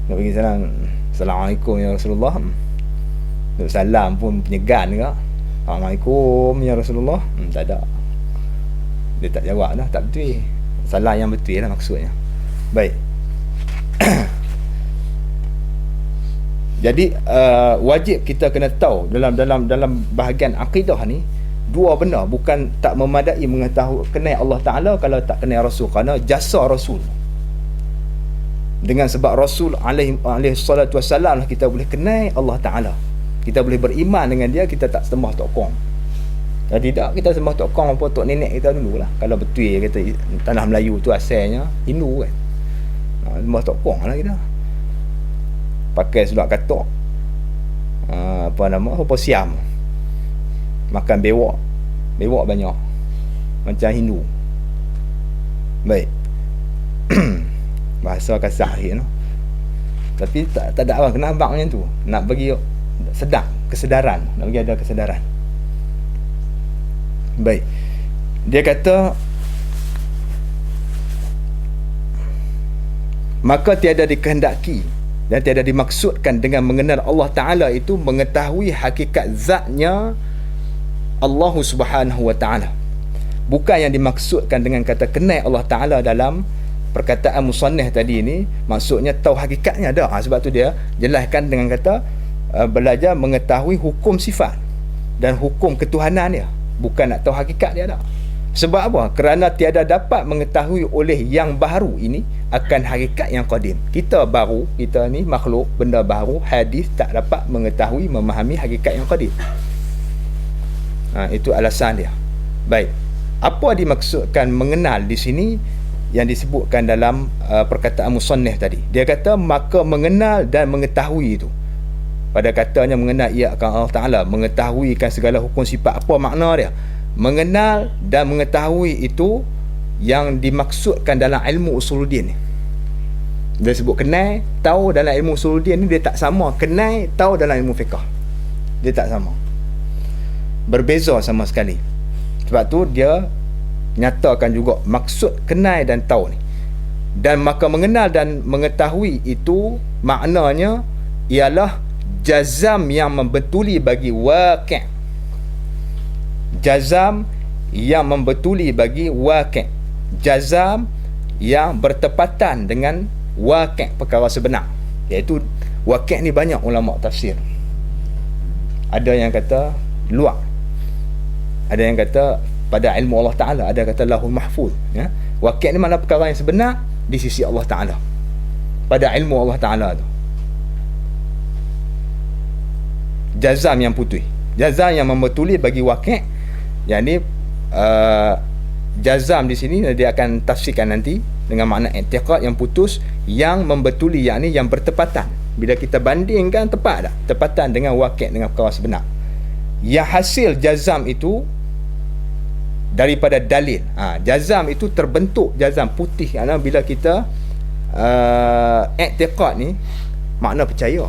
nak bagi salam, Assalamualaikum ya Rasulullah, salam pun penyegan ke, Assalamualaikum ya Rasulullah, tak ada, dia tak jawab dah, tak betul. Salam yang betul lah maksudnya. Baik. Jadi wajib kita kena tahu dalam bahagian akidah ni, dua benda. Bukan tak memadai mengetahui kenal Allah Ta'ala kalau tak kenal Rasul, kerana jasa Rasul. Dengan sebab Rasul alaihi salatu wassalam lah kita boleh kenal Allah Ta'ala, kita boleh beriman dengan dia. Kita tak sembah tokong. Kalau tidak, kita sembah tokong apa tok nenek kita dulu lah. Kalau betul kata tanah Melayu tu asalnya Hindu kan, sembah tokong lah kita, pakai sulat katok, apa siam, makan bewak banyak macam Hindu. Baik. Bahasa kasar sikit no? Tapi tak ada orang kena abang macam tu. Nak bagi kesedaran, nak bagi ada kesedaran. Baik. Dia kata, maka tiada dikehendaki dan tiada dimaksudkan dengan mengenal Allah Ta'ala itu mengetahui hakikat zatnya Allah Subhanahu wa ta'ala. Bukan yang dimaksudkan dengan kata kenal Allah Ta'ala dalam perkataan musannif tadi ni, maksudnya tahu hakikatnya dah. Sebab tu dia jelaskan dengan kata belajar mengetahui hukum sifat dan hukum ketuhanan dia, bukan nak tahu hakikat dia dah. Sebab apa? Kerana tiada dapat mengetahui oleh yang baru ini akan hakikat yang qadim. Kita baru, kita ni makhluk, benda baru, hadis tak dapat mengetahui, memahami hakikat yang qadim. Itu alasan dia. Baik, apa dimaksudkan mengenal di sini yang disebutkan dalam perkataan musannif tadi? Dia kata maka mengenal dan mengetahui itu, pada katanya mengenal ia akan Allah Ta'ala, mengetahui kan segala hukum sifat. Apa makna dia? Mengenal dan mengetahui itu yang dimaksudkan dalam ilmu usuluddin ni. Dia sebut kenal, tahu dalam ilmu usuluddin ni dia tak sama kenal, tahu dalam ilmu fiqh. Dia tak sama, berbeza sama sekali. Sebab tu dia nyatakan juga maksud kenal dan tahu ni. Dan maka mengenal dan mengetahui itu maknanya ialah jazam yang membetuli bagi waqi'. Jazam yang membetuli bagi waqi'. Jazam yang bertepatan dengan waqi', perkara sebenar. Iaitu waqi' ni banyak ulama tafsir. Ada yang kata luar, ada yang kata pada ilmu Allah Ta'ala, ada kata lahul mahfuz, ya. Waqi' ni mana perkara yang sebenar di sisi Allah Ta'ala, pada ilmu Allah Ta'ala tu. Jazam yang putih, jazam yang membetuli bagi waqi'. Yang ni jazam di sini dia akan tafsirkan nanti dengan makna i'tiqad yang putus, yang membetuli, yakni yang bertepatan. Bila kita bandingkan, tepat tak? Tepatan dengan waqi', dengan perkara sebenar. Yang hasil jazam itu daripada dalil. Jazam itu terbentuk, jazam putih, kerana bila kita i'tiqad ni makna percaya.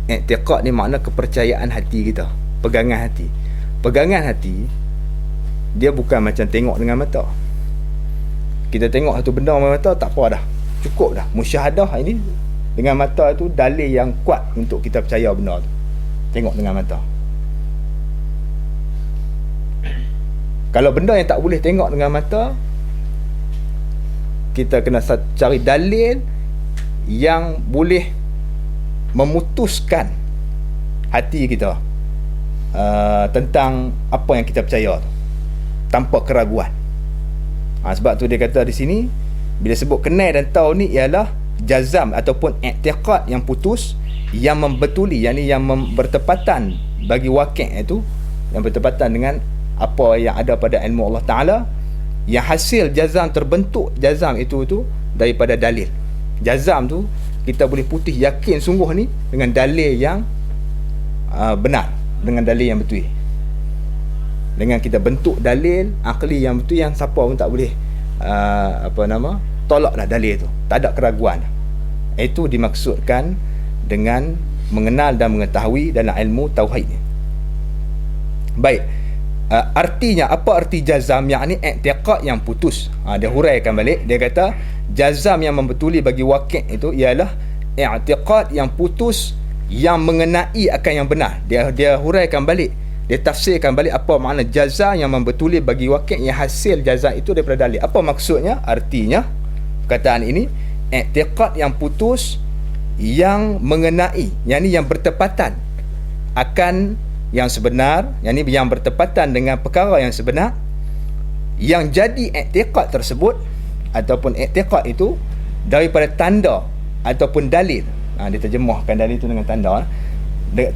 I'tiqad ni makna kepercayaan hati kita, pegangan hati. Pegangan hati dia bukan macam tengok dengan mata. Kita tengok satu benda dengan mata tak apa dah, cukup dah. Musyahadah ini dengan mata itu dalil yang kuat untuk kita percaya benda tu. Tengok dengan mata. Kalau benda yang tak boleh tengok dengan mata, kita kena cari dalil yang boleh memutuskan hati kita tentang apa yang kita percaya tu, tanpa keraguan. Sebab tu dia kata di sini bila sebut kenal dan tahu ni ialah jazam ataupun i'tiqad yang putus, yang membetuli, yakni yang bertepatan bagi waqi' itu, yang bertepatan dengan apa yang ada pada ilmu Allah Ta'ala, yang hasil jazam terbentuk jazam itu daripada dalil. Jazam tu kita boleh putih yakin sungguh ni dengan dalil yang benar, dengan dalil yang betul. Dengan kita bentuk dalil akli yang betul, yang siapa pun tak boleh tolaklah dalil tu, tak ada keraguan. Itu dimaksudkan dengan mengenal dan mengetahui dalam ilmu tauhid ni. Baik, artinya apa arti jazam? Yakni i'tiqad yang putus. Dia huraikan balik, dia kata jazam yang membetuli bagi waqi' itu ialah i'tiqad yang putus, yang mengenai akan yang benar. Dia huraikan balik, dia tafsirkan balik apa makna jazam yang membetuli bagi waqi', yang hasil jazam itu daripada dalil. Apa maksudnya? Artinya perkataan ini i'tiqad yang putus, yang mengenai, yakni yang bertepatan akan yang sebenar, yakni yang bertepatan dengan perkara yang sebenar, yang jadi i'tiqad tersebut ataupun i'tiqad itu daripada tanda ataupun dalil. Diterjemahkan dalil itu dengan tanda.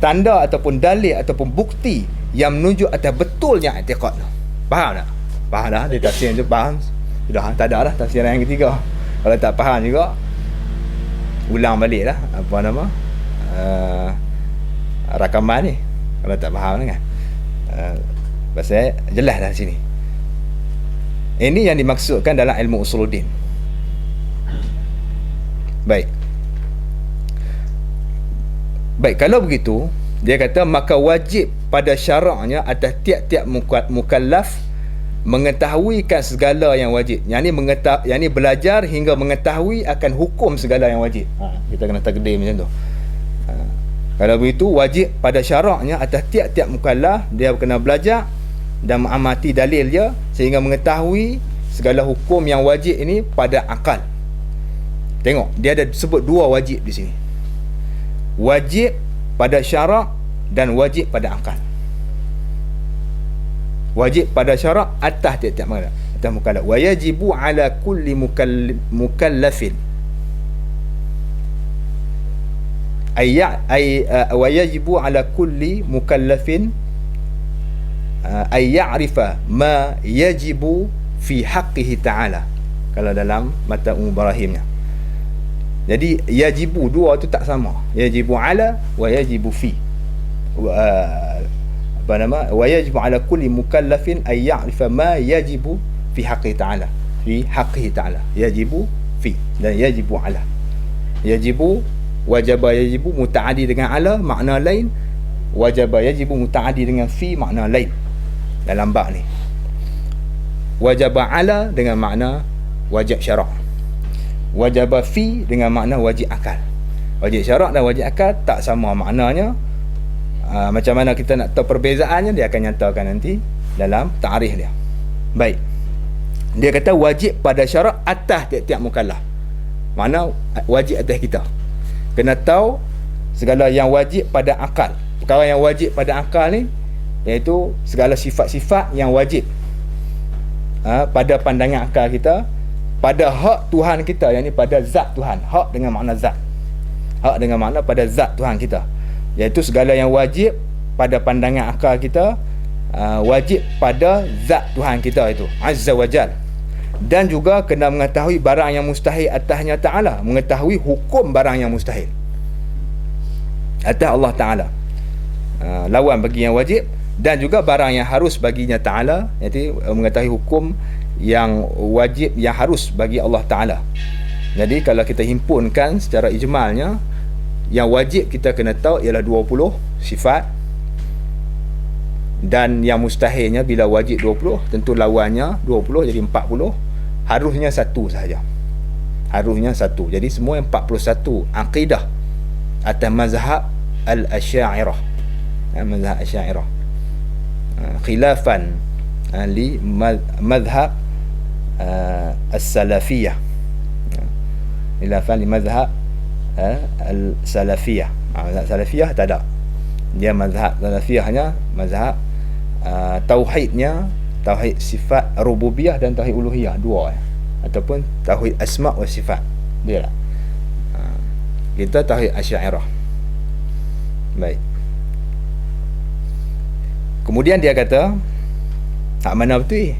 Tanda ataupun dalil ataupun bukti yang menunjuk atas betulnya i'tiqad. Faham tak? Faham dah? Dia tafsir tu faham? Sudah, tak ada dah tafsiran yang ketiga. Kalau tak faham juga, ulang balik lah rakaman ni. Kalau tak faham kan, pasal jelas dah sini. Ini yang dimaksudkan dalam ilmu usuluddin. Baik, kalau begitu dia kata maka wajib pada syaraknya atas tiap-tiap mukallaf mengetahuikan segala yang wajib. Yang ni belajar hingga mengetahui akan hukum segala yang wajib. Kita kena takdir macam tu. Kalau begitu, wajib pada syaraknya atas tiap-tiap mukallaf dia kena belajar dan mengamati dalil dia sehingga mengetahui segala hukum yang wajib ini pada akal. Tengok, dia ada sebut dua wajib di sini. Wajib pada syarak dan wajib pada akal. Wajib pada syarak atas tiap-tiap mukallaf. Atas mukallaf. Wa yajibu ala kulli mukallafin. Wa yajibu ala kulli mukallafin ay ya'rifa ma yajibu fi haqqihi ta'ala. Kalau dalam mata Ibrahimnya. Jadi yajibu dua tu tak sama. Yajibu ala wa yajibu fi. Wa yajibu ala kulli mukallafin ay ya'rifa ma yajibu fi haqqihi ta'ala. Fi haqqihi ta'ala. Yajibu fi dan yajibu ala. Yajibu, wajaba yajibu mutaaddi dengan ala makna lain, wajaba yajibu mutaaddi dengan fi makna lain dalam bab ni. Wajaba ala dengan makna wajib syarak, wajaba fi dengan makna wajib akal. Wajib syarak dan wajib akal tak sama maknanya. Macam mana kita nak tahu perbezaannya, dia akan nyatakan nanti dalam ta'rif dia. Baik, dia kata wajib pada syarak atas tiap-tiap mukallaf. Mana wajib atas kita, kena tahu segala yang wajib pada akal. Perkara yang wajib pada akal ni iaitu segala sifat-sifat yang wajib pada pandangan akal kita, pada hak Tuhan kita, yang ni pada zat Tuhan. Hak dengan makna zat, hak dengan makna pada zat Tuhan kita, iaitu segala yang wajib pada pandangan akal kita, wajib pada zat Tuhan kita itu Azza wa Jal. Dan juga kena mengetahui barang yang mustahil atasnya Ta'ala, mengetahui hukum barang yang mustahil atas Allah Ta'ala, lawan bagi yang wajib. Dan juga barang yang harus baginya Ta'ala, iaitu mengetahui hukum yang wajib, yang harus bagi Allah Ta'ala. Jadi kalau kita himpunkan secara ijmalnya, yang wajib kita kena tahu ialah 20 sifat, dan yang mustahilnya bila wajib 20, tentu lawannya 20, jadi 40. Harusnya satu sahaja, harusnya satu. Jadi semua yang 41 akidah atas mazhab al-Asy'ariyah, mazhab Asy'ariyah, khilafan li mazhab as-salafiyah, khilafan li mazhab al-salafiyah. Mazhab salafiyah tak ada, dia mazhab salafiyahnya mazhab tauhidnya, tauhid sifat rububiyah dan tauhid uluhiyah, dua ataupun tauhid asma' wa sifat, dia lah. Kita tauhid Asy'ariyah. Baik, kemudian dia kata hak mana betul?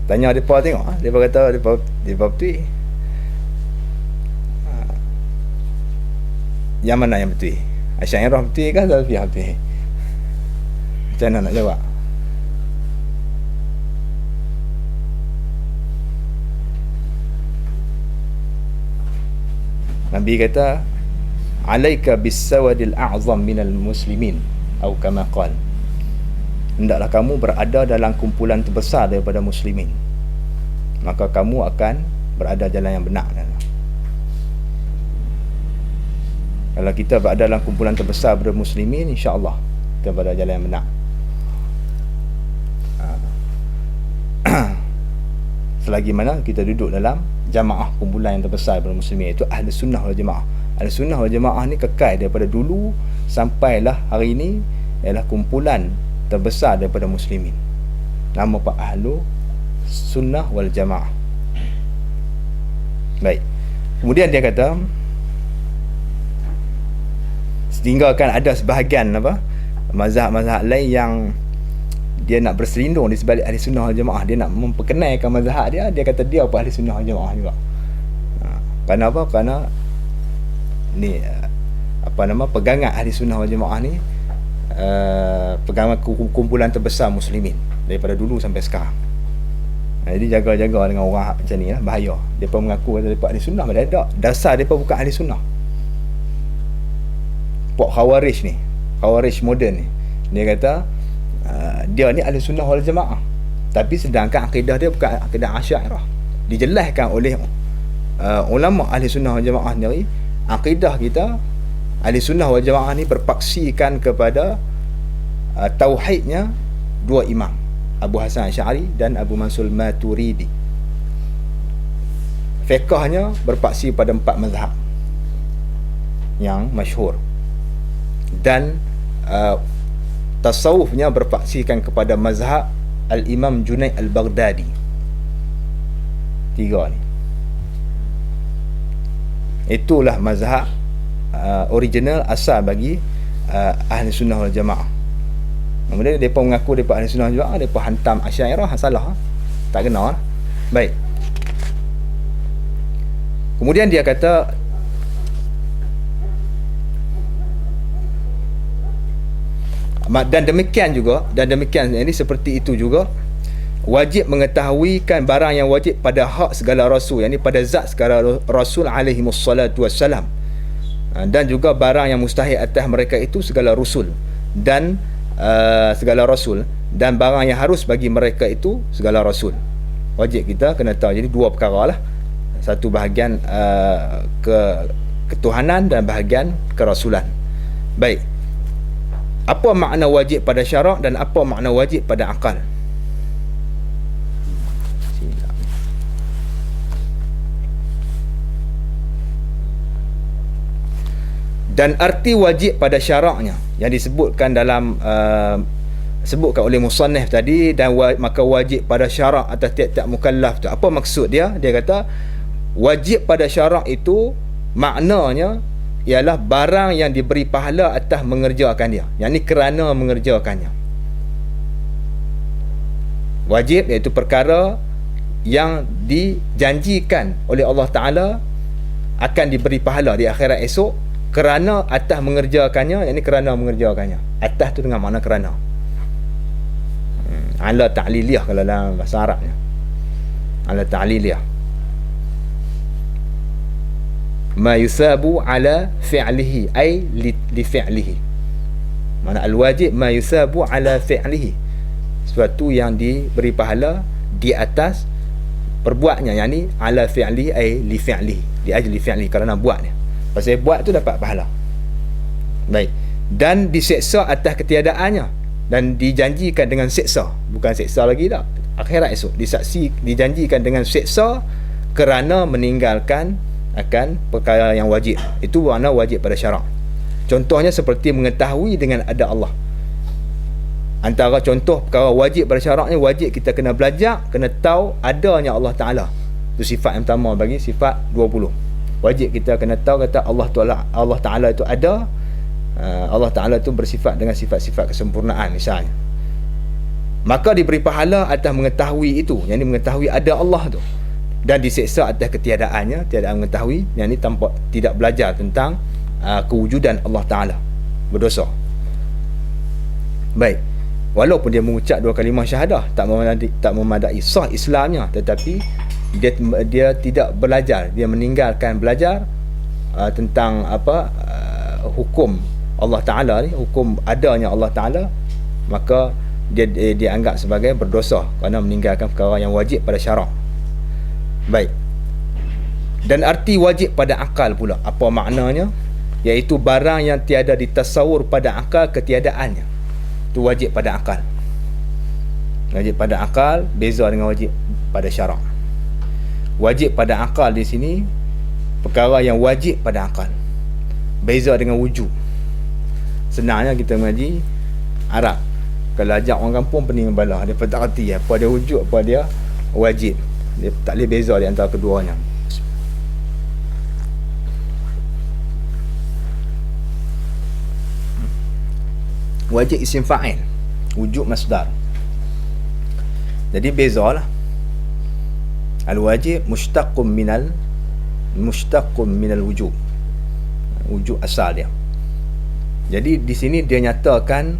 Tanya depa tengok, depa kata depa betul. Yang mana yang betul? Asy'ariyah betul ke Salafiyah betul? Macam mana nak jawab? Nabi kata, alaika bis-sawadil a'zam minal muslimin, atau kama qala, hendaklah kamu berada dalam kumpulan terbesar daripada muslimin, maka kamu akan berada jalan yang benar. Kalau kita berada dalam kumpulan terbesar daripada muslimin, insya-Allah kita berada jalan yang benar. Selagi mana kita duduk dalam jamaah kumpulan yang terbesar daripada muslimin, iaitu ahli sunnah wal jamaah. Ahli sunnah wal jamaah ni kekal daripada dulu sampailah hari ini, ialah kumpulan terbesar daripada muslimin. Nama pak ahlu sunnah wal jamaah. Baik, kemudian dia kata, tinggalkan ada sebahagian mazhab-mazhab lain yang dia nak berselindung di sebalik ahli sunnah wal jamaah, dia nak memperkenalkan mazhab dia. Dia kata dia apa ahli sunnah wal jamaah juga. Kerana apa? Kerana ni pegangan ahli sunnah wal jamaah ni pegangan kumpulan terbesar muslimin daripada dulu sampai sekarang. Jadi jaga-jaga dengan orang macam ni lah, bahaya. Depa mengaku kata depa ahli sunnah, padahal tak. Dasar depa bukan ahli sunnah. Pok Khawarij ni, Khawarij moden ni, dia kata dia ni ahli sunnah wal jamaah, tapi sedangkan akidah dia bukan akidah Asy'ariyah. Dijelaskan oleh ulama ahli sunnah wal jamaah sendiri, akidah kita Ahli sunnah wal jamaah ni berpaksikan kepada tauhidnya dua imam, Abu Hasan Asy'ari dan Abu Mansur Maturidi. Fiqahnya berpaksi pada 4 mazhab yang masyhur, dan tasawufnya berpaksikan kepada mazhab Al-Imam Junaid Al-Baghdadi. 3 ni, itulah mazhab original asal bagi ahli sunnah wal jamaah. Kemudian mereka mengaku mereka ahli sunnah wal jamaah, mereka hantam Asy'ariyah, salah, tak kena lah. Baik, kemudian dia kata dan demikian ini seperti itu juga wajib mengetahuikan barang yang wajib pada hak segala rasul, yakni pada zat segala rasul alaihi wassalatu wassalam, dan juga barang yang mustahil atas mereka itu segala rasul dan segala rasul, dan barang yang harus bagi mereka itu segala rasul. Wajib kita kena tahu. Jadi 2 perkara lah, satu bahagian ketuhanan dan bahagian kerasulan. Baik, apa makna wajib pada syarak dan apa makna wajib pada akal? Dan arti wajib pada syaraknya yang disebutkan dalam sebutkan oleh musannif tadi, dan maka wajib pada syarak atas tiap-tiap mukallaf tu, apa maksud dia? Dia kata wajib pada syarak itu maknanya ialah barang yang diberi pahala atas mengerjakan dia, yakni kerana mengerjakannya. Wajib iaitu perkara yang dijanjikan oleh Allah Ta'ala akan diberi pahala di akhirat esok kerana atas mengerjakannya, yakni kerana mengerjakannya. Atas tu dengan makna kerana. Ala ta'liliyah kalau dalam bahasa Arabnya. Ala ta'liliyah. Ma yusabu ala fi'lihi ay li fi'lihi. Mana al-wajib ma yusabu ala fi'lihi, sesuatu yang diberi pahala di atas perbuatnya, yakni ala fi'lihi ay li fi'lihi, di ajli fi'lihi, kerana buatnya. Pasal buat tu dapat pahala. Baik, dan diseksa atas ketiadaannya, dan dijanjikan dengan seksa, bukan seksa lagi tak, akhirat esok dijanjikan dengan seksa kerana meninggalkan akan perkara yang wajib. Itu makna wajib pada syarak. Contohnya seperti mengetahui dengan ada Allah. Antara contoh perkara wajib pada syaraknya, wajib kita kena belajar, kena tahu adanya Allah Ta'ala. Itu sifat yang pertama bagi sifat 20. Wajib kita kena tahu kata Allah Ta'ala itu ada. Allah Ta'ala itu bersifat dengan sifat-sifat kesempurnaan misalnya. Maka diberi pahala atas mengetahui itu, yang ini mengetahui ada Allah tu, dan diseksa atas ketiadaannya, tiada mengetahui, yang ini tanpa tidak belajar tentang kewujudan Allah Ta'ala, berdosa. Baik, walaupun dia mengucap 2 kalimah syahadah, tak memadai sah Islamnya, tetapi dia tidak belajar, dia meninggalkan belajar tentang hukum Allah Ta'ala ni, hukum adanya Allah Ta'ala, maka dia anggap sebagai berdosa kerana meninggalkan perkara yang wajib pada syarak. Baik, dan arti wajib pada akal pula, apa maknanya? Iaitu barang yang tiada ditasawur pada akal ketiadaannya. Itu wajib pada akal. Wajib pada akal beza dengan wajib pada syarak. Wajib pada akal di sini perkara yang wajib pada akal, beza dengan wujub. Senangnya kita mengaji Arab, kalau ajak orang kampung pening membalah, dia tak reti apa dia wujud, apa dia wajib. Dia tak boleh beza di antara keduanya. Wajib isim fa'il, wujud masdar. Jadi bezalah. Al-wajib mushtaqun minal wujub. Wujud asal dia. Jadi di sini dia nyatakan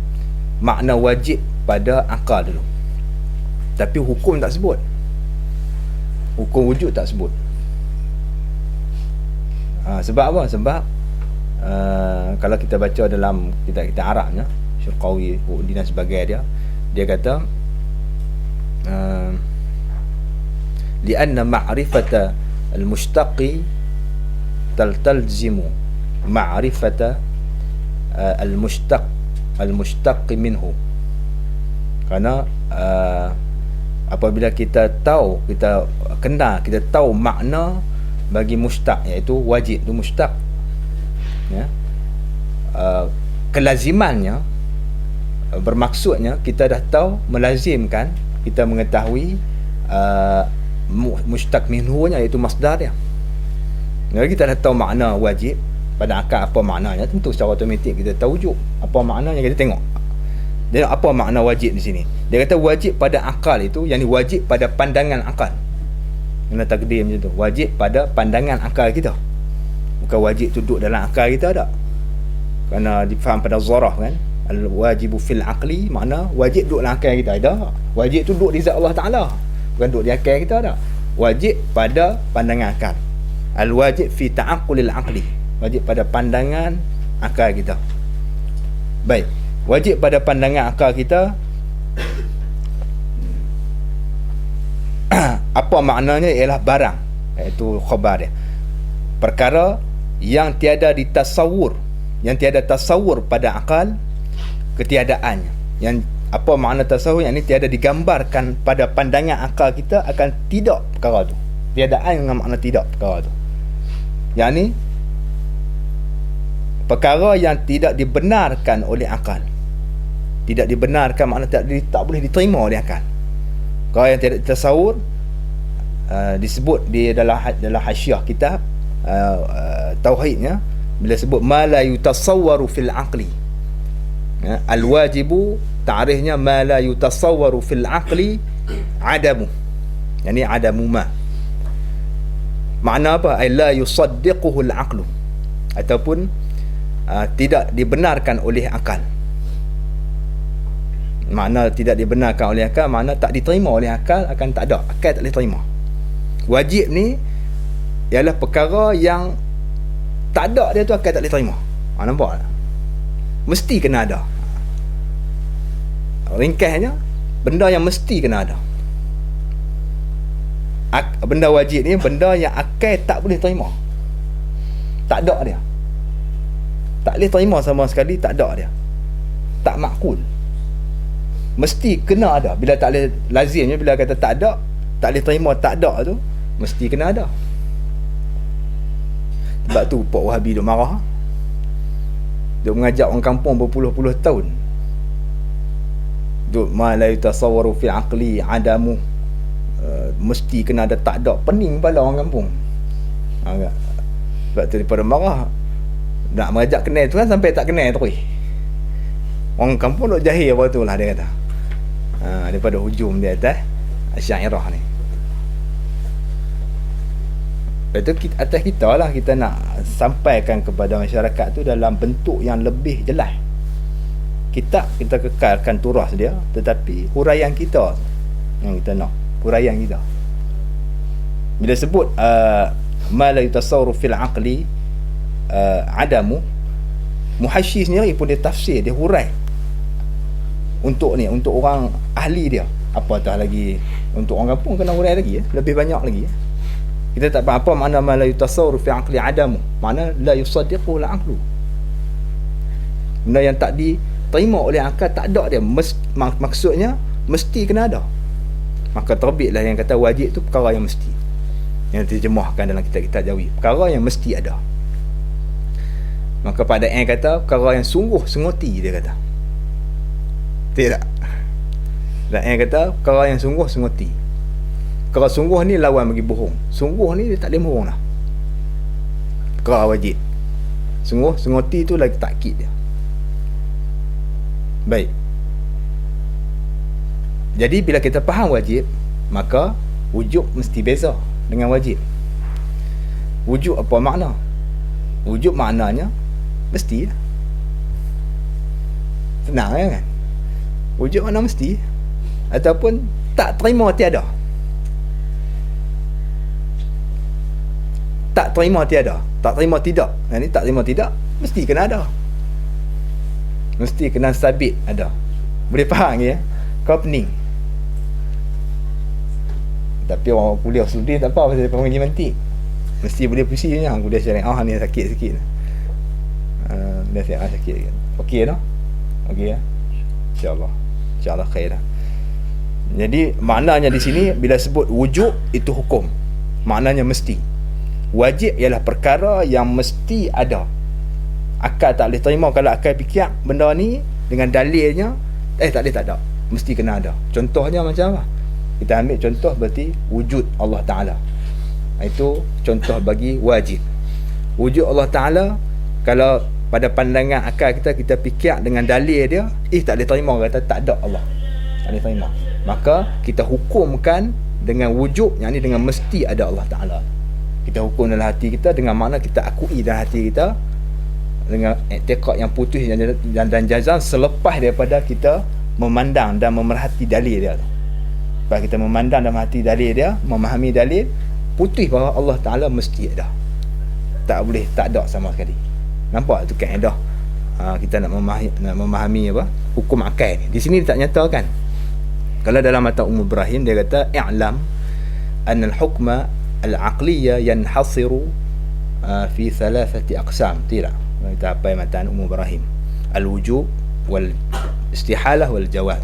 makna wajib pada akal dulu. Tapi hukum tak sebut. Hukum wujud tak sebut. Sebab apa? Sebab kalau kita baca dalam kitab Arabnya, Syurqawi, Udin dan sebagainya, dia kata lianna ma'rifata al-mushtaqi talzimu ma'rifata al-mushtaq minhu. Kerana apabila kita tahu, kita kenal, kita tahu makna bagi mushtaq, iaitu wajib tu mushtaq, ya, kelazimannya, bermaksudnya kita dah tahu, melazimkan kita mengetahui mushtaq minhu nya, iaitu masdar dia. Kalau kita dah tahu makna wajib pada akal, apa maknanya, tentu secara automatik kita tahu wujub apa maknanya. Kita tengok dia apa makna wajib di sini. Dia kata wajib pada akal itu, yang ni wajib pada pandangan akal. Kena takdir macam tu, wajib pada pandangan akal kita, bukan wajib tu duduk dalam akal kita tak. Kerana difaham pada zarah kan, al-wajibu fil aqli, makna wajib duduk dalam akal kita. Ada wajib tu duduk di zat Allah Ta'ala, bukan duduk di akal kita tak. Wajib pada pandangan akal. Al-wajib fi ta'aqqulil aqli, wajib pada pandangan akal kita. Baik, wajib pada pandangan akal kita. Apa maknanya? Ialah barang, iaitu khabar dia, perkara yang tiada ditasawur, yang tiada tasawur pada akal ketiadaannya. Yang apa makna tasawur? Yang ini tiada digambarkan pada pandangan akal kita akan tidak perkara tu. Tiadaan dengan makna tidak perkara tu. Yang ni perkara yang tidak dibenarkan oleh akal. Tidak dibenarkan makna tak boleh diterima oleh akal. Perkara yang tidak tasawur, disebut di dalam hasyiah kitab tauhidnya, bila sebut ma la yutasawwaru fil aqli, ya, al-wajibu ta'rifnya ma la yutasawwaru fil aqli adamu, yani adamu ma. Makna apa? Ay la yusaddiquhu al-aqlu, ataupun tidak dibenarkan oleh akal. Makna tidak dibenarkan oleh akal, makna tak diterima oleh akal, akan tak ada, akal tak boleh terima. Wajib ni ialah perkara yang tak ada dia tu, akal tak boleh terima. Nampak tak? Mesti kena ada. Ringkasnya, benda yang mesti kena ada. Benda wajib ni benda yang akal tak boleh terima. Tak ada dia, tak boleh terima sama sekali, tak ada dia, tak makul. Mesti kena ada. Bila tak boleh, lazimnya bila kata tak ada, tak boleh terima tak ada tu, mesti kena ada. Sebab tu Pak Wahabi duk marah, duk mengajak orang kampung berpuluh-puluh tahun, duk ma la yutasawwaru fi aqli adamu, mesti kena ada, tak ada, pening kepala orang kampung. Sebab tu daripada marah, nak mengajak kenal tu kan, sampai tak kenal terus. Orang kampung duk jahil apa tu lah, dia kata. Daripada hujum dia atas Asy'ariyah ni. Lepas tu atas kita lah, kita nak sampaikan kepada masyarakat tu dalam bentuk yang lebih jelas. Kitab kita kekalkan turas dia, tetapi huraian kita yang kita nak, huraian kita. Bila sebut ma la yutasawwaru fil aqli adamu, Muhasyi sendiri pun dia tafsir, dia hurai untuk ni, untuk orang ahli dia. Apatah lagi untuk orang kampung, kena hurai lagi, lebih banyak lagi. Kita tak faham apa makna ma la yutasawwaru fi aqli adamu, makna la yusaddiqu al aqlu, benda yang tak diterima oleh akal, tak ada dia. Maksudnya mesti kena ada. Maka terbitlah yang kata wajib tu perkara yang mesti, yang diterjemahkan dalam kitab-kitab Jawi, perkara yang mesti ada. Maka pada kata perkara yang sungguh senguti, dia kata. Tidak. Dan kata perkara yang sungguh senguti. Perkara sungguh ni lawan bagi bohong. Sungguh ni dia tak boleh bohong lah. Perkara wajib. Sungguh senguti tu lagi takkid dia. Baik. Jadi bila kita faham wajib, maka wujub mesti beza dengan wajib. Wujub apa makna? Wujub maknanya mesti. Senang kan? Wujud makna mesti, ataupun tak terima tiada. Tak terima tiada, tak terima tidak. Yang ni tak terima tidak, mesti kena ada. Mesti kena sabit ada. Boleh faham ya? Kau pening. Tapi orang kuliah studi tak apa, pasal dia mengaji mantik. Mesti boleh puisi je, kuliah syariah ni sakit sikit. nasihat sikit. Okey dah? Okey ya? InsyaAllah. InsyaAllah khair dah. Jadi maknanya di sini bila sebut wujub itu hukum. Maknanya mesti. Wajib ialah perkara yang mesti ada. Akal tak boleh terima kalau akal fikir benda ni dengan dalilnya tak boleh, tak ada. Mesti kena ada. Contohnya macam apa? Kita ambil contoh berarti wujud Allah Ta'ala. Itu contoh bagi wajib. Wujud Allah Ta'ala, kalau pada pandangan akal kita fikir dengan dalil dia, tak boleh terima, kata tak ada Allah, tak boleh terima. Maka kita hukumkan dengan wujud, yang ni dengan mesti ada Allah Ta'ala. Kita hukum dalam hati kita dengan makna kita akui dalam hati kita dengan i'tiqad yang putus dan jazam selepas daripada kita memandang dan memerhati dalil dia. Lepas kita memandang dan memerhati dalil dia, memahami dalil, putus bahawa Allah Ta'ala mesti ada. Tak boleh, tak ada sama sekali. Nampak tu kaedah kita nak memahami apa hukum akal ni. Di sini dia tak nyatakan. Kalau dalam mata Ibrahim dia kata i'lam anna al-hukma al-aqliyya yanhasiru fi thalathati aqsam. Tidak. Kita apa mata Ibrahim? Al-wujub wal istihalah wal jawaz.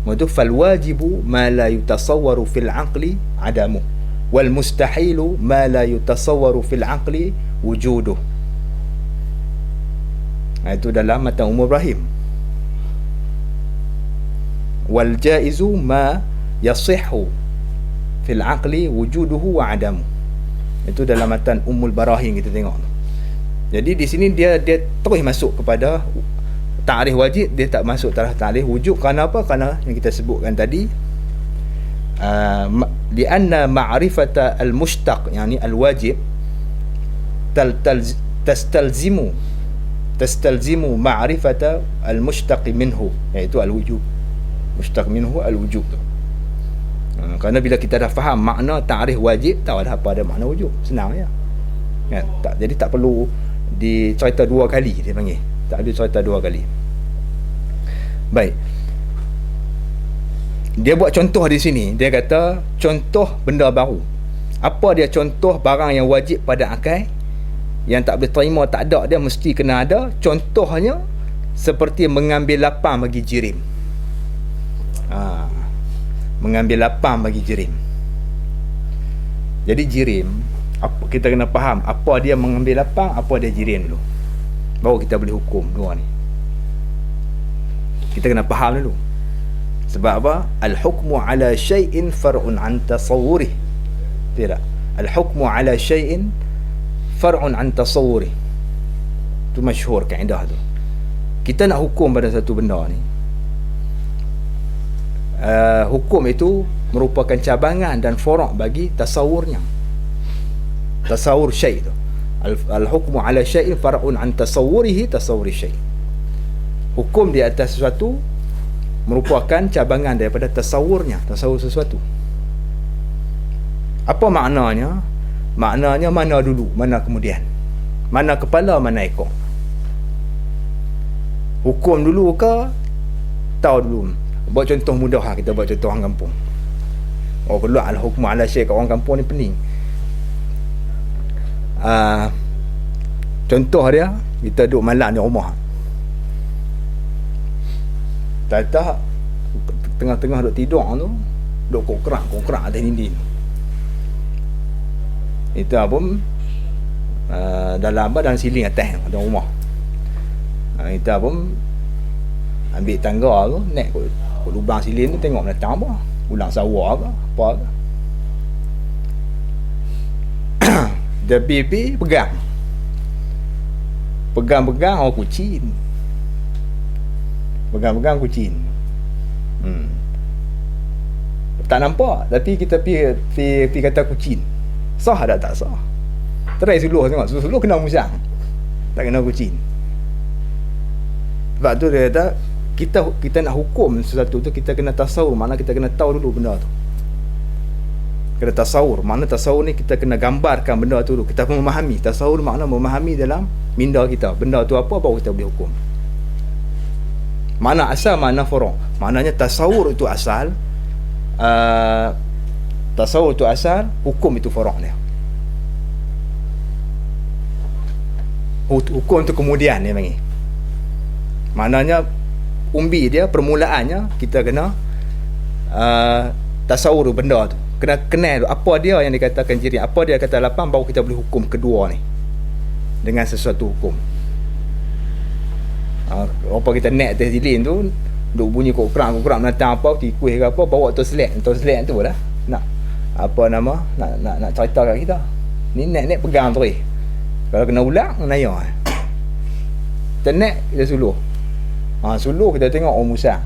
Madu fal wajibu ma la yutasawwaru fil aqli adamu wal mustahilu ma la yutasawwaru fil aqli wujuduh. Itu dalam mata Ibrahim. Wal jaizu ma yasihhu fil aqli wujuduhu wa adamu. Itu dalam matan Ummul Barahin kita tengok. Jadi di sini dia terus masuk kepada ta'rif wajib, dia tak masuk ta'rif wujub. Kerana apa? Kerana yang kita sebutkan tadi, lianna ma'rifata al-mushtaq, yani al-wajib, tastalzimu ma'rifata al-mushtaq minhu, iaitu al-wujub. Mushtaq minhu al-wujub tu. Kerana bila kita dah faham makna ta'rif wajib, tahu dah apa ada makna wujub, senang ya. Kan? Jadi tak perlu dicerita dua kali, dia panggil. Tak ada cerita dua kali. Baik. Dia buat contoh di sini. Dia kata contoh benda baru. Apa dia contoh barang yang wajib pada akal, yang tak boleh terima, tak ada, dia mesti kena ada. Contohnya seperti mengambil lapang bagi jirim. Mengambil lapang bagi jirim. Jadi jirim, kita kena faham apa dia mengambil lapang, apa dia jirim dulu, baru kita boleh hukum dua ni. Kita kena faham dulu. Sebab apa? Al-hukmu ala syai'in far'un an tasawwurih. Tidak. Al-hukmu ala syai'in far'un an tasawwurih. Itu masyhur kaedah tu. Kita nak hukum pada satu benda ni, hukum itu merupakan cabangan dan furu' bagi tasawurnya. Tasawur syai' tu. Al-hukmu ala syai'in far'un an tasawwurihi tasawwuri syai'. Hukum di atas sesuatu merupakan cabangan daripada tasawurnya, tasawur sesuatu. Apa maknanya? Maknanya mana dulu, mana kemudian, mana kepala, mana ekor. Hukum dulu ke tahu dulu? Buat contoh mudah, kita buat contoh orang kampung. Keluar al-hukmu ala syai' kat orang kampung ni pening. Contoh dia, kita duduk malam di rumah, tak tengah-tengah duduk tidur tu, duduk kokrak atas dinding. Itu pun dalam siling atas dalam rumah. Kita pun ambil tangga tu, naik ke lubang siling tu, tengok datang apa, ulang sawah ke apa ke. Dia pergi pegang orang kucing. Pegang kucing. Tak nampak, tapi kita pergi kata kucing. Sah tak sah? Try suluh tengok, suluh kena musang, tak kena kucing. Sebab tu dia kata kita nak hukum sesuatu tu, kita kena tasawur, makna kita kena tahu dulu benda tu. Kena tasawur, makna tasawur ni kita kena gambarkan benda tu dulu. Kita pun memahami. Tasawur makna memahami dalam minda kita benda tu apa, baru kita boleh hukum. Mana asal, mana furu'. Maknanya tasawur itu asal, tasawur itu asal, hukum itu furu' dia. Hukum itu kemudian dia panggil. Maknanya umbi dia, permulaannya kita kena tasawur benda tu, kena kenal apa dia yang dikatakan jirim, apa dia kata lapang, baru kita boleh hukum kedua ni dengan sesuatu hukum. Apa kita naik atas jilin tu, duk bunyi kok-kerang menatang apa, tikus ke apa, bawa toslet tu dah nak apa nama, nak cerita kat kita. Ni naik pegang terus, kalau kena ulang naya kita naik, kita suluh. Suluh kita tengok orang musang,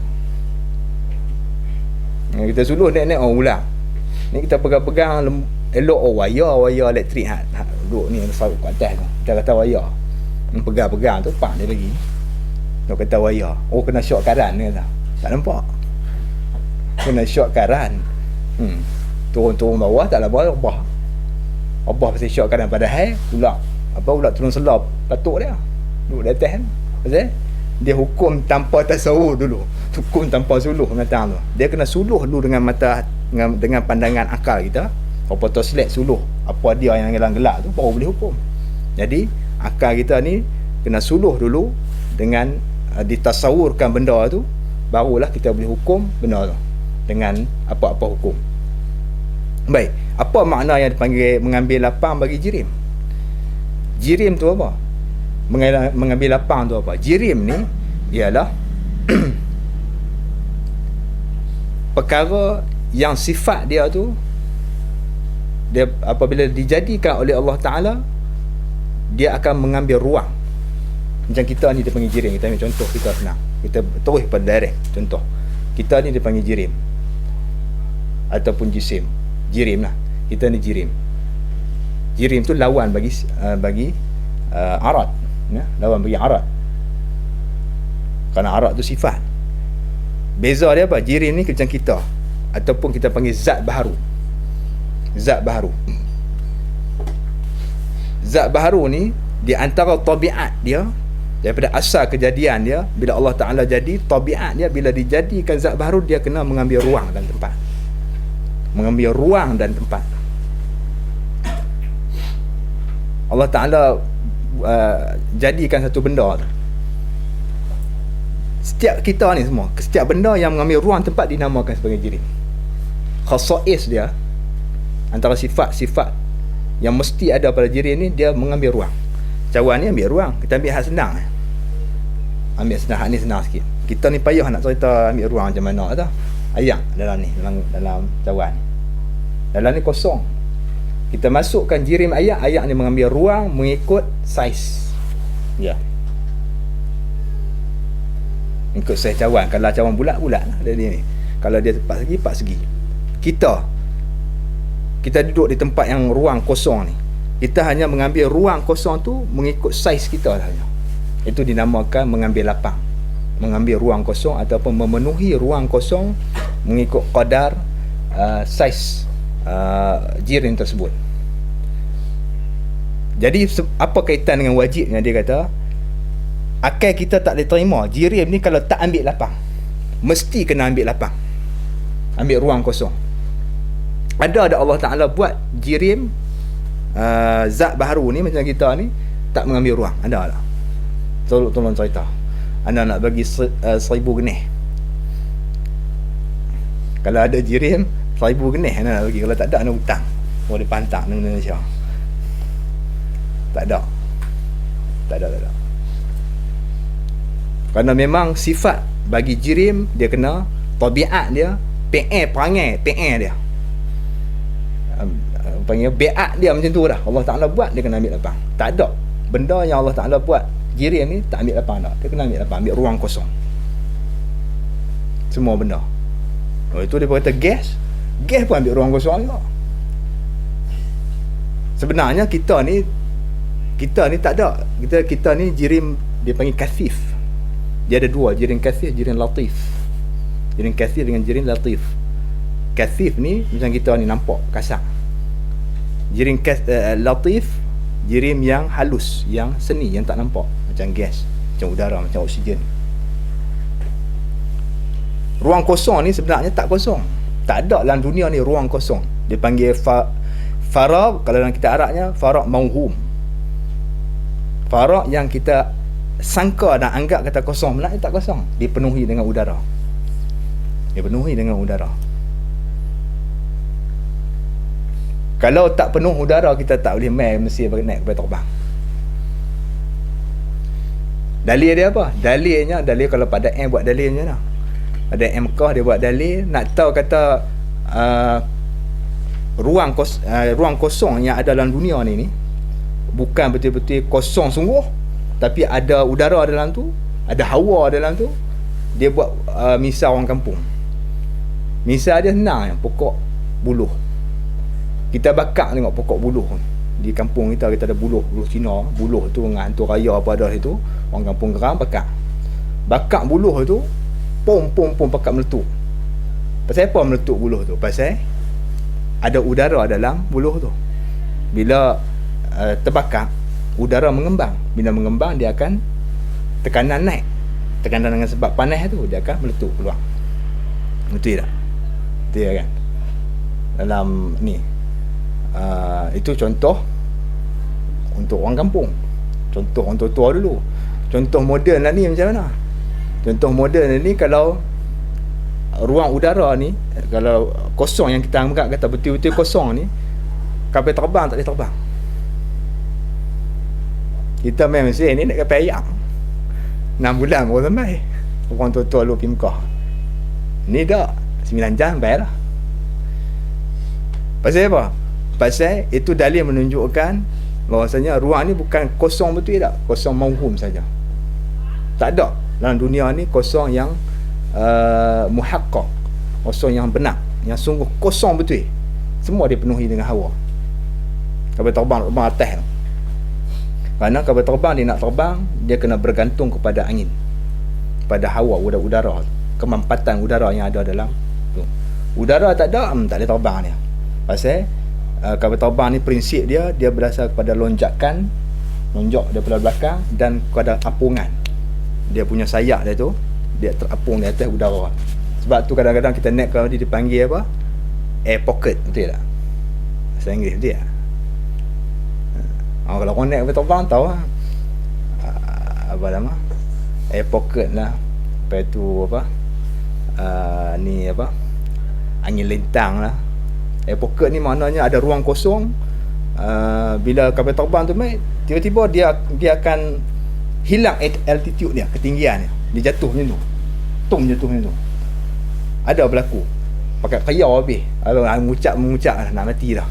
kita suluh naik orang ulang. Ni kita pegang-pegang elok, wayar elektrik duduk ni kat atas tu, kita kata wayar. Pegang-pegang tu pak dia lagi, dia kata wayar. Kena syok karan ni kata. Tak nampak, kena syok karan. Turun bawah tak lah bawah apa pasal syok karan, padahal ulat turun selap patuk dia duduk di atas. Pasal dia hukum tanpa tasawur dulu, hukum tanpa suluh menatang tu. Dia kena suluh dulu dengan mata, dengan pandangan akal kita. Apa toslet suluh apa dia yang gelak-gelak tu, baru boleh hukum. Jadi akal kita ni kena suluh dulu dengan ditasawurkan benda tu, barulah kita boleh hukum benda tu dengan apa-apa hukum. Baik, apa makna yang dipanggil mengambil lapang bagi jirim? Jirim tu apa? Mengambil lapang tu apa? Jirim ni ialah perkara yang sifat dia tu, dia apabila dijadikan oleh Allah Ta'ala, dia akan mengambil ruang. Macam kita ni dipanggil jirim. Kita ambil contoh kita senang, kita terus pada direct contoh. Kita ni dipanggil jirim ataupun jisim. Jirim lah, kita ni jirim. Jirim tu lawan bagi arad, ya? Lawan bagi arad, kerana arad tu sifat. Beza dia apa? Jirim ni macam kita, ataupun kita panggil zat baharu. Zat baharu ni di antara tabiat dia, daripada asal kejadian dia, bila Allah Ta'ala jadi, tabiat dia bila dijadikan zat baharu, dia kena mengambil ruang dan tempat. Allah Ta'ala jadikan satu benda tu. Setiap kita ni semua, setiap benda yang mengambil ruang tempat dinamakan sebagai jirim. Khasais dia, antara sifat-sifat yang mesti ada pada jirim ni, dia mengambil ruang. Cawan ni ambil ruang. Kita ambil hak senang, ambil senang, hak ni senang sikit. Kita ni payah nak cerita ambil ruang macam mana tau. Ayat dalam ni, dalam cawan ni, dalam ni kosong. Kita masukkan jirim ayat ni mengambil ruang mengikut saiz. Ya, ikut saiz cawan. Kalau cawan bulat-bulat lah dia ni. Kalau dia 4 segi. Kita duduk di tempat yang ruang kosong ni, kita hanya mengambil ruang kosong tu mengikut saiz kita sahaja. Itu dinamakan mengambil lapang, mengambil ruang kosong ataupun memenuhi ruang kosong mengikut qadar saiz jirim tersebut. Jadi apa kaitan dengan wajibnya? Dia kata akal kita tak boleh terima jirim ni kalau tak ambil lapang. Mesti kena ambil lapang, ambil ruang kosong. Ada Allah Ta'ala buat jirim zat baharu ni macam kita ni tak mengambil ruang. Ada lah. Tolong cerita. Anda nak bagi 1000 genih. Kalau ada jirim 1000 genih anda nak bagi. Kalau tak ada, anda hutang. Boleh pantang dengan Indonesia. Tak ada. Kerana memang sifat bagi jirim, dia kena tabiat dia, perangai dia, panggil bi'at dia macam tu dah. Allah Ta'ala buat, dia kena ambil lapang. Tak ada benda yang Allah Ta'ala buat jirim ni tak ambil lapang dah. Dia kena ambil lapang, ambil ruang kosong. Semua benda. Itu dia kata gas pun ambil ruang kosong juga. Sebenarnya kita ni tak ada. Kita ni jirim, dia panggil kasif. Dia ada dua, jirim kasif, jirim latif. Jirim kasif dengan jirim latif. Kasif ni macam kita ni nampak kasar. Jirim latif, jirim yang halus, yang seni, yang tak nampak, macam gas, macam udara, macam oksigen. Ruang kosong ni sebenarnya tak kosong. Tak ada dalam dunia ni ruang kosong. Dia panggil farag. Kalau dalam kitab Arabnya farag mauhum. Farag yang kita sangka dan anggap kata kosong, sebenarnya tak kosong, dipenuhi dengan udara. Kalau tak penuh udara, kita tak boleh mesti naik kapal terbang. Dalil dia apa? Dalil kalau pada M buat dalil macam mana? Pada Mkah dia buat dalil, nak tahu kata ruang kosong yang ada dalam dunia ni bukan betul-betul kosong sungguh, tapi ada udara dalam tu, ada hawa dalam tu. Dia buat misal orang kampung. Misal dia senang, pokok buluh. Kita bakar tengok pokok buluh. Di kampung kita ada buluh Cina. Buluh tu dengan hantu raya apa ada situ. Orang kampung geram bakar buluh tu, pom pakat meletup. Pasal apa meletup buluh tu? Pasal ada udara dalam buluh tu. Bila terbakar, udara mengembang. Bila mengembang, dia akan tekanan naik. Tekanan dengan sebab panas tu, dia akan meletup keluar. Betul tak? Betul kan? Dalam ni itu contoh untuk orang kampung. Contoh orang tua dulu. Contoh moden lah ni macam mana? Contoh moden ni, kalau ruang udara ni, kalau kosong yang kita anggap kata betul-betul kosong ni, kapal terbang tak boleh terbang. Kita main mesin ni nak kapal ayam 6 bulan baru sampai. Orang tua-tua lu pergi Mekah. Ni dah 9 jam sampai lah. Pasal apa? Pasal itu dalil menunjukkan bahawasanya ruang ni bukan kosong betul tak? Kosong mauhum saja. Tak ada dalam dunia ni kosong yang muhaqqaq, kosong yang benar, yang sungguh kosong betul. Semua dipenuhi dengan hawa. Kapal terbang atas tu. Kerana kapal terbang, dia nak terbang, dia kena bergantung kepada angin, pada hawa, udara, kemampatan udara yang ada dalam tu. Udara tak ada, tak boleh terbang dia. Pasal kapal terbang ni prinsip dia berdasar kepada lonjak daripada belakang dan kepada apungan. Dia punya sayap dia tu, dia terapung di atas udara. Sebab tu kadang-kadang kita naik kalau dia dipanggil apa? Air pocket, betul tak? Bahasa Inggeris, betul tak? Kalau orang naik kapal terbang tahu lah. Apa nama? Air pocket lah. Lepas tu apa? Ni apa? Angin lintang lah. Air pocket ni maknanya ada ruang kosong. Bila kapal terbang tu tiba-tiba dia akan hilang altitude dia, ketinggian dia. Dia jatuh macam tu. Jatuh macam tu. Ada berlaku. Pakai kayau habis. Mengucap lah, nak mati dah.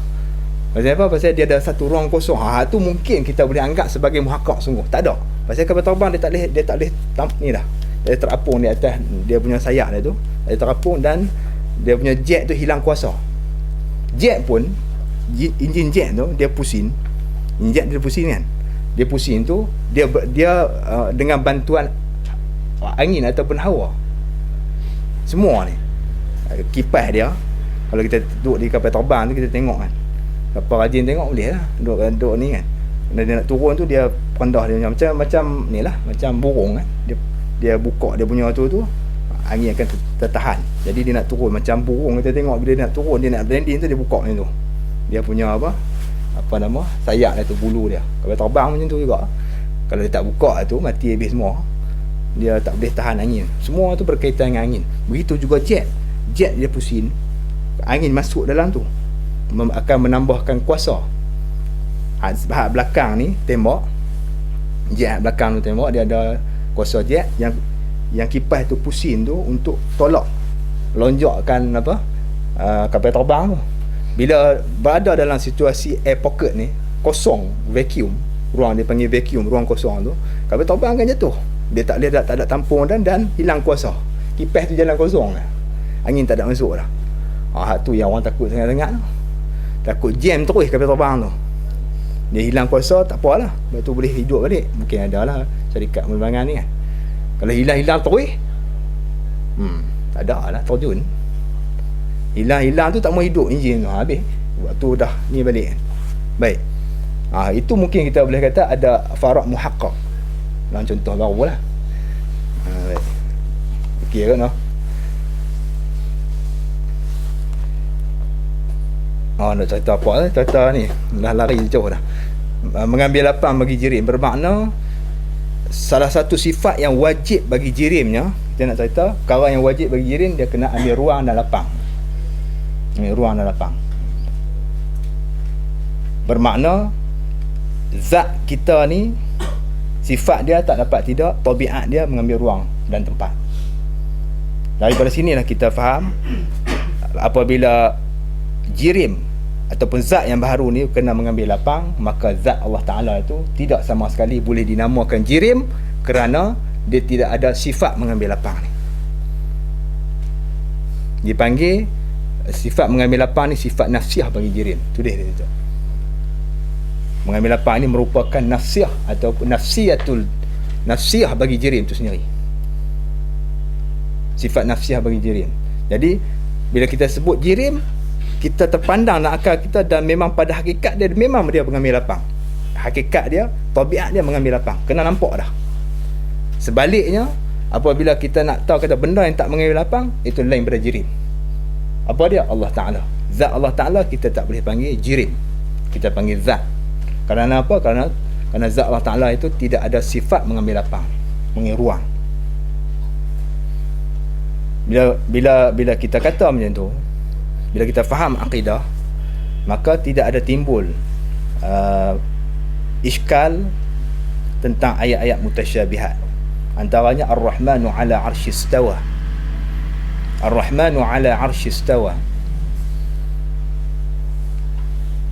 Pasal apa? Pasal dia ada satu ruang kosong. Tu mungkin kita boleh anggap sebagai muhaqqaq sungguh. Tak ada. Pasal kapal terbang dia tak boleh ni dah. Dia terapung di atas dia punya sayap dia tu. Dia terapung dan dia punya jet tu hilang kuasa. Jet pun, enjin jet tu dia pusing. Enjin jet dia pusing kan. Dia pusing tu dia dengan bantuan angin ataupun hawa. Semua ni kipas dia. Kalau kita duduk di kapal terbang tu, kita tengok kan, kapal rajin tengok boleh lah duduk ni kan. Bila dia nak turun tu, dia rendah dia macam ni lah, macam burung kan. Dia buka dia punya tu angin akan tertahan. Jadi dia nak turun macam burung. Kita tengok bila dia nak turun, dia nak landing tu, dia buka macam tu. Dia punya apa nama, sayap dia tu, bulu dia. Kalau terbang macam tu juga. Kalau dia tak buka tu, mati habis semua. Dia tak boleh tahan angin. Semua tu berkaitan dengan angin. Begitu juga jet dia pusing, angin masuk dalam tu akan menambahkan kuasa. Bahak belakang ni tembak, jet belakang tu tembak, dia ada kuasa jet yang kipas tu pusing tu untuk tolak lonjakkan kapal terbang tu. Bila berada dalam situasi air pocket ni, kosong, vacuum, ruang dia panggil vacuum, ruang kosong tu, kapal terbang akan jatuh. Dia tak ada tampung dan hilang kuasa. Kipas tu jalan kosong lah. Angin tak ada masuk dah. Tu yang orang takut sangat-sangat tu. Takut jam terus kapal terbang tu. Dia hilang kuasa, tak apalah. Lepas tu boleh hidup balik. Mungkin ada lah syarikat penerbangan ni kan. Kalau hilang terus, tak ada lah, terjun. Hilang tu tak mau hidup enjin tu, habis. Waktu dah ni balik kan. Baik. Itu mungkin kita boleh kata ada farak muhaqqaq. Dalam contoh baru lah. Baik. Okey kan no? Nak cerita apa lah? Cerita ni dah lari jauh dah. Mengambil lapang bagi jirim bermakna salah satu sifat yang wajib bagi jirimnya, kita nak cerita perkara yang wajib bagi jirim, dia kena ambil ruang dan lapang. Ambil ruang dan lapang bermakna zat kita ni, sifat dia tak dapat tidak, tabiat dia mengambil ruang dan tempat. Daripada sinilah kita faham apabila jirim ataupun zat yang baharu ni kena mengambil lapang, maka zat Allah Ta'ala itu tidak sama sekali boleh dinamakan jirim kerana dia tidak ada sifat mengambil lapang ni. Dipanggil sifat mengambil lapang ni sifat nafsiah bagi jirim. Tulis dia tu. Mengambil lapang ni merupakan nafsiah ataupun nafsiah bagi jirim itu sendiri. Sifat nafsiah bagi jirim. Jadi bila kita sebut jirim, kita terpandang nak akal kita, dan memang pada hakikat dia memang dia mengambil lapang. Hakikat dia, tabiat dia mengambil lapang. Kena nampak dah. Sebaliknya, apabila kita nak tahu kata benda yang tak mengambil lapang, itu lain daripada jirim. Apa dia? Allah Ta'ala. Zat Allah Ta'ala kita tak boleh panggil jirim. Kita panggil zat. Kerana apa? Kerana zat Allah Ta'ala itu tidak ada sifat mengambil lapang, mengambil ruang. Bila kita kata macam tu, bila kita faham akidah, maka tidak ada timbul iskal tentang ayat-ayat mutasyabihat. Antaranya Ar-Rahmanu ala arshi istawa. Ar-Rahmanu ala arshi istawa.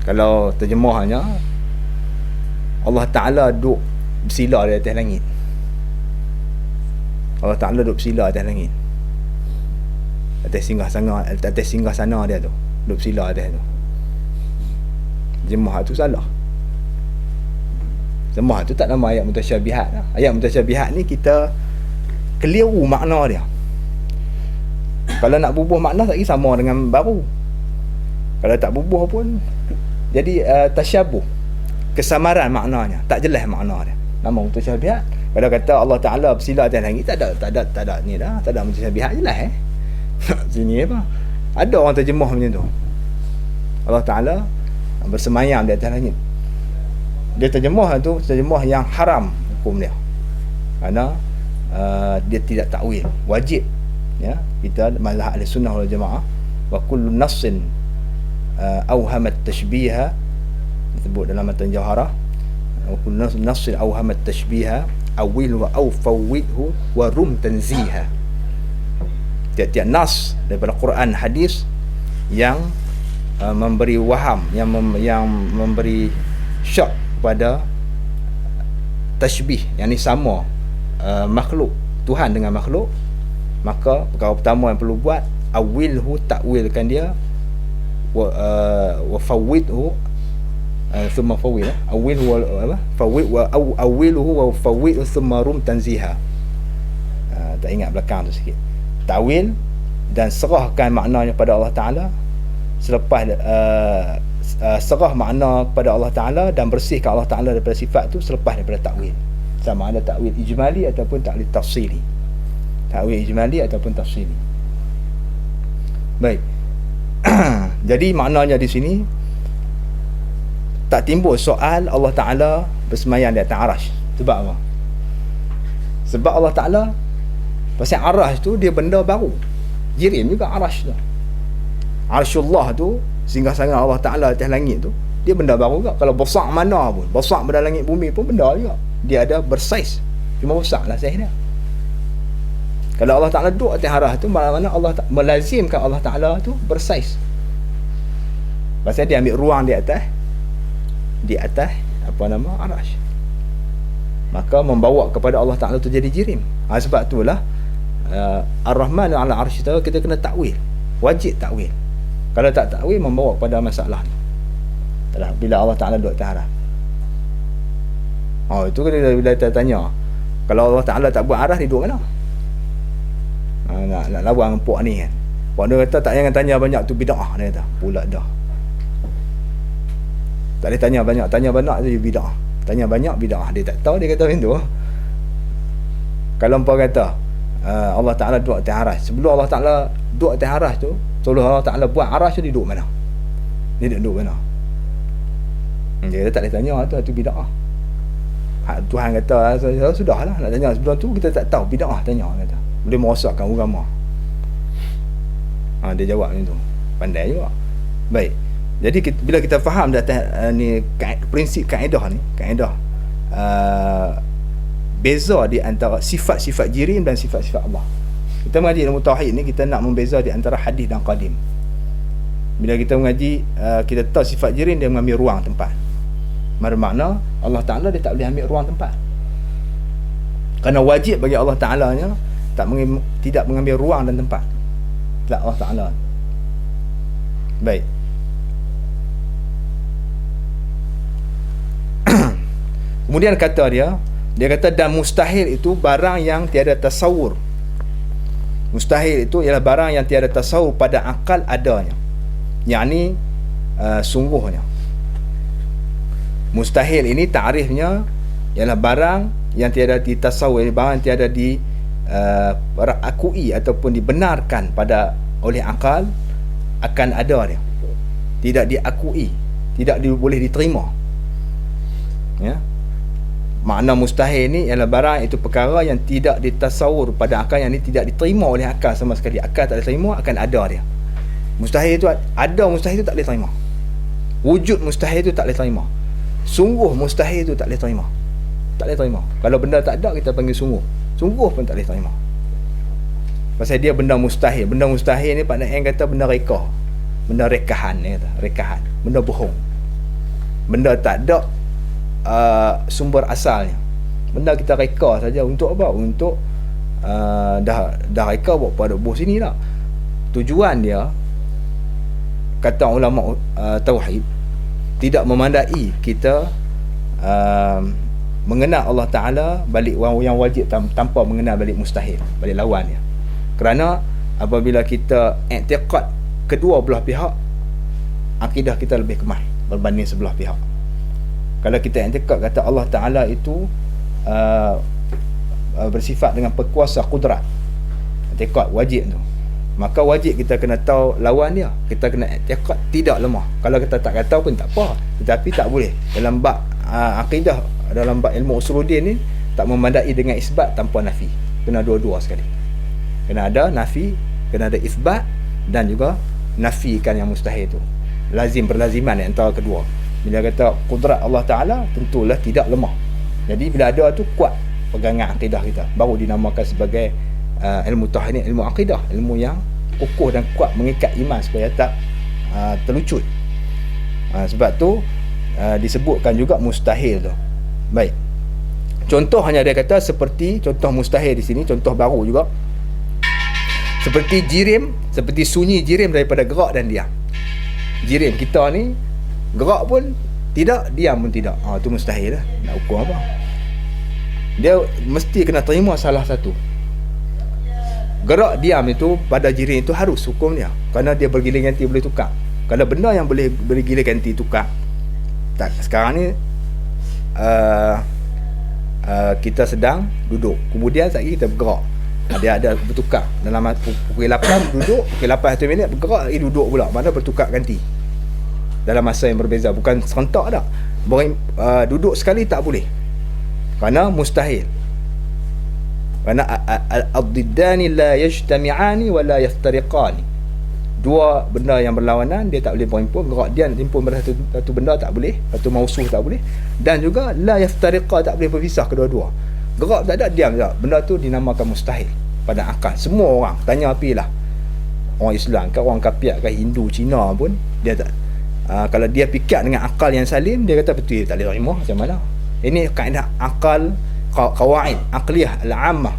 Kalau terjemahannya, Allah Ta'ala duduk bersila di atas langit. Allah Ta'ala duduk bersila atas langit, atas singgah sana dia tu, duduk bersila atas tu. Jemaah tu salah. Jemaah tu tak nama ayat mutasyabihat lah. Ayat mutasyabihat ni kita keliru makna dia. Kalau nak bubuh makna tak sama dengan baru. Kalau tak bubuh pun jadi tasyabuh, kesamaran maknanya, tak jelas makna dia. Nama mutasyabihat. Kalau kata Allah Ta'ala bersila atas langit, tak ada ni dah, tak ada mutasyabihat, jelas sini apa? Ada orang terjemah macam tu. Allah Ta'ala bersemayam di atas langit. Dia terjemah tu terjemah yang haram hukum dia. Kerana dia tidak takwil. Wajib ya, kita mazhab Ahlussunnah wal Jamaah, wa kullu nassin awhamat tashbiha, disebut dalam matan Jawharah, wa kullu nassin awhamat tashbiha awil wa awfawidhu wa rum tanziha. Tiap-tiap nas daripada Quran hadis yang memberi waham, yang memberi syak pada tashbih, yang ni sama makhluk Tuhan dengan makhluk, maka perkara pertama yang perlu buat, awilhu, takwilkan dia, wa fawwidhu, thumma fawwid, awilhu apa, fawwid wa awilhu wa fawwidhu thumma rum tanziha. Tak ingat belakang tu sikit. Tawil dan serahkan maknanya pada Allah Ta'ala. Selepas serah makna kepada Allah Ta'ala dan bersihkan Allah Ta'ala daripada sifat tu selepas daripada takwil. Sama ada takwil ijmali ataupun takwil tafsili. Takwil ijmali ataupun tafsili. Baik. Jadi maknanya di sini tak timbul soal Allah Ta'ala bersemayam di atas arash. Sebab apa? Sebab Allah Ta'ala pasal arash tu dia benda baru. Jirim juga arash tu. Arshullah tu, singgah-sangat Allah Ta'ala atas langit tu, dia benda baru juga. Kalau besar mana pun, besar pada langit bumi pun benda juga. Dia ada bersaiz, cuma besar lah saiz dia. Kalau Allah Ta'ala duduk atas arash tu, mana Allah melazimkan Allah Ta'ala tu bersaiz. Pasal dia ambil ruang di atas apa nama, arash. Maka membawa kepada Allah Ta'ala tu jadi jirim. Sebab itulah Ar-Rahman ala arsy istawa, kita kena takwil. Wajib takwil. Kalau tak takwil, membawa kepada masalah ni. Bila Allah Ta'ala duduk atas arash. Itu bila kita tanya, kalau Allah Ta'ala tak buat arash, dia duduk mana? Nak lawan puak ni kan. Puak dia kata tak jangan tanya banyak tu bid'ah, dia kata. Pula dah. Tak boleh tanya banyak tu bid'ah. Tanya banyak bid'ah. Dia tak tahu, dia kata macam tu. Kalau empah kata Allah Ta'ala duduk atas arash, sebelum Allah Ta'ala duduk atas arash tu, sebelum Allah Ta'ala buat arash tu, dia duduk mana? Dia duduk mana? Dia tak boleh tanya tu bid'ah. Tuhan kata sudahlah, nak tanya sebelum tu kita tak tahu, bid'ah tanya, kata boleh merosakkan agama. Dia jawab macam tu, pandai juga. Baik, jadi bila kita faham ni prinsip kaedah ni, kaedah beza di antara sifat-sifat jirim dan sifat-sifat Allah. Kita mengaji ilmu tauhid ni, kita nak membeza di antara hadis dan qadim. Bila kita mengaji, kita tahu sifat jirim dia mengambil ruang tempat. Bermakna Allah Ta'ala dia tak boleh ambil ruang tempat, kerana wajib bagi Allah Ta'ala nya tidak mengambil ruang dan tempat. Tak Allah Ta'ala. Baik. Kemudian kata dia kata, dan mustahil itu barang yang tiada tasawur. Mustahil itu ialah barang yang tiada tasawur pada akal adanya, yakni sungguhnya. Mustahil ini ta'rifnya ialah barang yang tiada ditasawur, barang yang tiada diakui ataupun dibenarkan oleh akal akan ada dia, tidak diakui, tidak boleh diterima. Ya, makna mustahil ni ialah barang itu perkara yang tidak ditasawur pada akal, yang ini tidak diterima oleh akal sama sekali. Akal tak boleh terima, akan ada dia. Mustahil itu ada, mustahil itu tak boleh terima. Wujud mustahil itu tak boleh terima. Sungguh mustahil itu tak boleh terima. Tak boleh terima. Kalau benda tak ada, kita panggil sungguh. Sungguh pun tak boleh terima. Pasal dia benda mustahil. Benda mustahil ni Pak Naim kata benda reka. Benda rekahan ni kata. Rekahan. Benda bohong. Benda tak ada sumber asalnya. Benda kita reka saja. Untuk apa? Untuk dah reka buat pada buh sini tak. Tujuan dia, kata ulama tauhid, tidak memandai kita mengenal Allah Ta'ala balik yang wajib tanpa mengenal balik mustahil, balik lawan dia. Kerana apabila kita i'tiqad kedua belah pihak, akidah kita lebih kemah berbanding sebelah pihak. Kalau kita i'tiqad kata Allah Ta'ala itu bersifat dengan berkuasa kudrat, i'tiqad wajib tu, maka wajib kita kena tahu lawan dia. Kita kena i'tiqad tidak lemah. Kalau kita tak kata pun tak apa, tetapi tak boleh dalam bab akidah, dalam bab ilmu usuluddin ni tak memandai dengan isbat tanpa nafi. Kena dua-dua sekali. Kena ada nafi, kena ada isbat, dan juga nafikan yang mustahil tu. Lazim, berlaziman antara kedua. Bila kata kudrat Allah Ta'ala, tentulah tidak lemah. Jadi bila ada tu kuat pegangan akidah kita, baru dinamakan sebagai ilmu tauhid ni ilmu akidah, ilmu yang kukuh dan kuat mengikat iman supaya tak terlucut. Sebab tu disebutkan juga mustahil tu. Baik. Contohnya dia kata seperti contoh mustahil di sini, contoh baru juga. Seperti jirim, seperti sunyi jirim daripada gerak dan diam. Jirim kita ni gerak pun tidak, diam pun tidak. Tu mustahil lah. Nak ukur apa? Dia mesti kena terima salah satu. Gerak diam itu pada jirim itu harus hukum dia, kerana dia bergilir ganti boleh tukar. Kalau benda yang boleh bergilir ganti tukar, tak, sekarang ni kita sedang duduk, kemudian sekejap kita bergerak, dia ada bertukar dalam pukul 8 duduk, pukul 8 1 minit bergerak lagi duduk pula, mana bertukar ganti dalam masa yang berbeza, bukan serentak dah. Duduk sekali tak boleh, kerana mustahil. Kerana ad-diddani la yajtami'ani wa la yaftariqani. Dua benda yang berlawanan dia tak boleh berhimpun. Gerak dia nak himpun pada satu benda tak boleh, satu mausuh tak boleh, dan juga la yaftariqa, tak boleh berpisah kedua-dua. Gerak tak ada, diam tak. Benda tu dinamakan mustahil pada akal. Semua orang tanya apilah, orang Islam ke orang kafir ke Hindu, Cina pun dia tak kalau dia fikir dengan akal yang salim, dia kata betul, dia tak boleh terima. Macam mana? Ini kaedah akal, qawaid aqliyah al-ammah,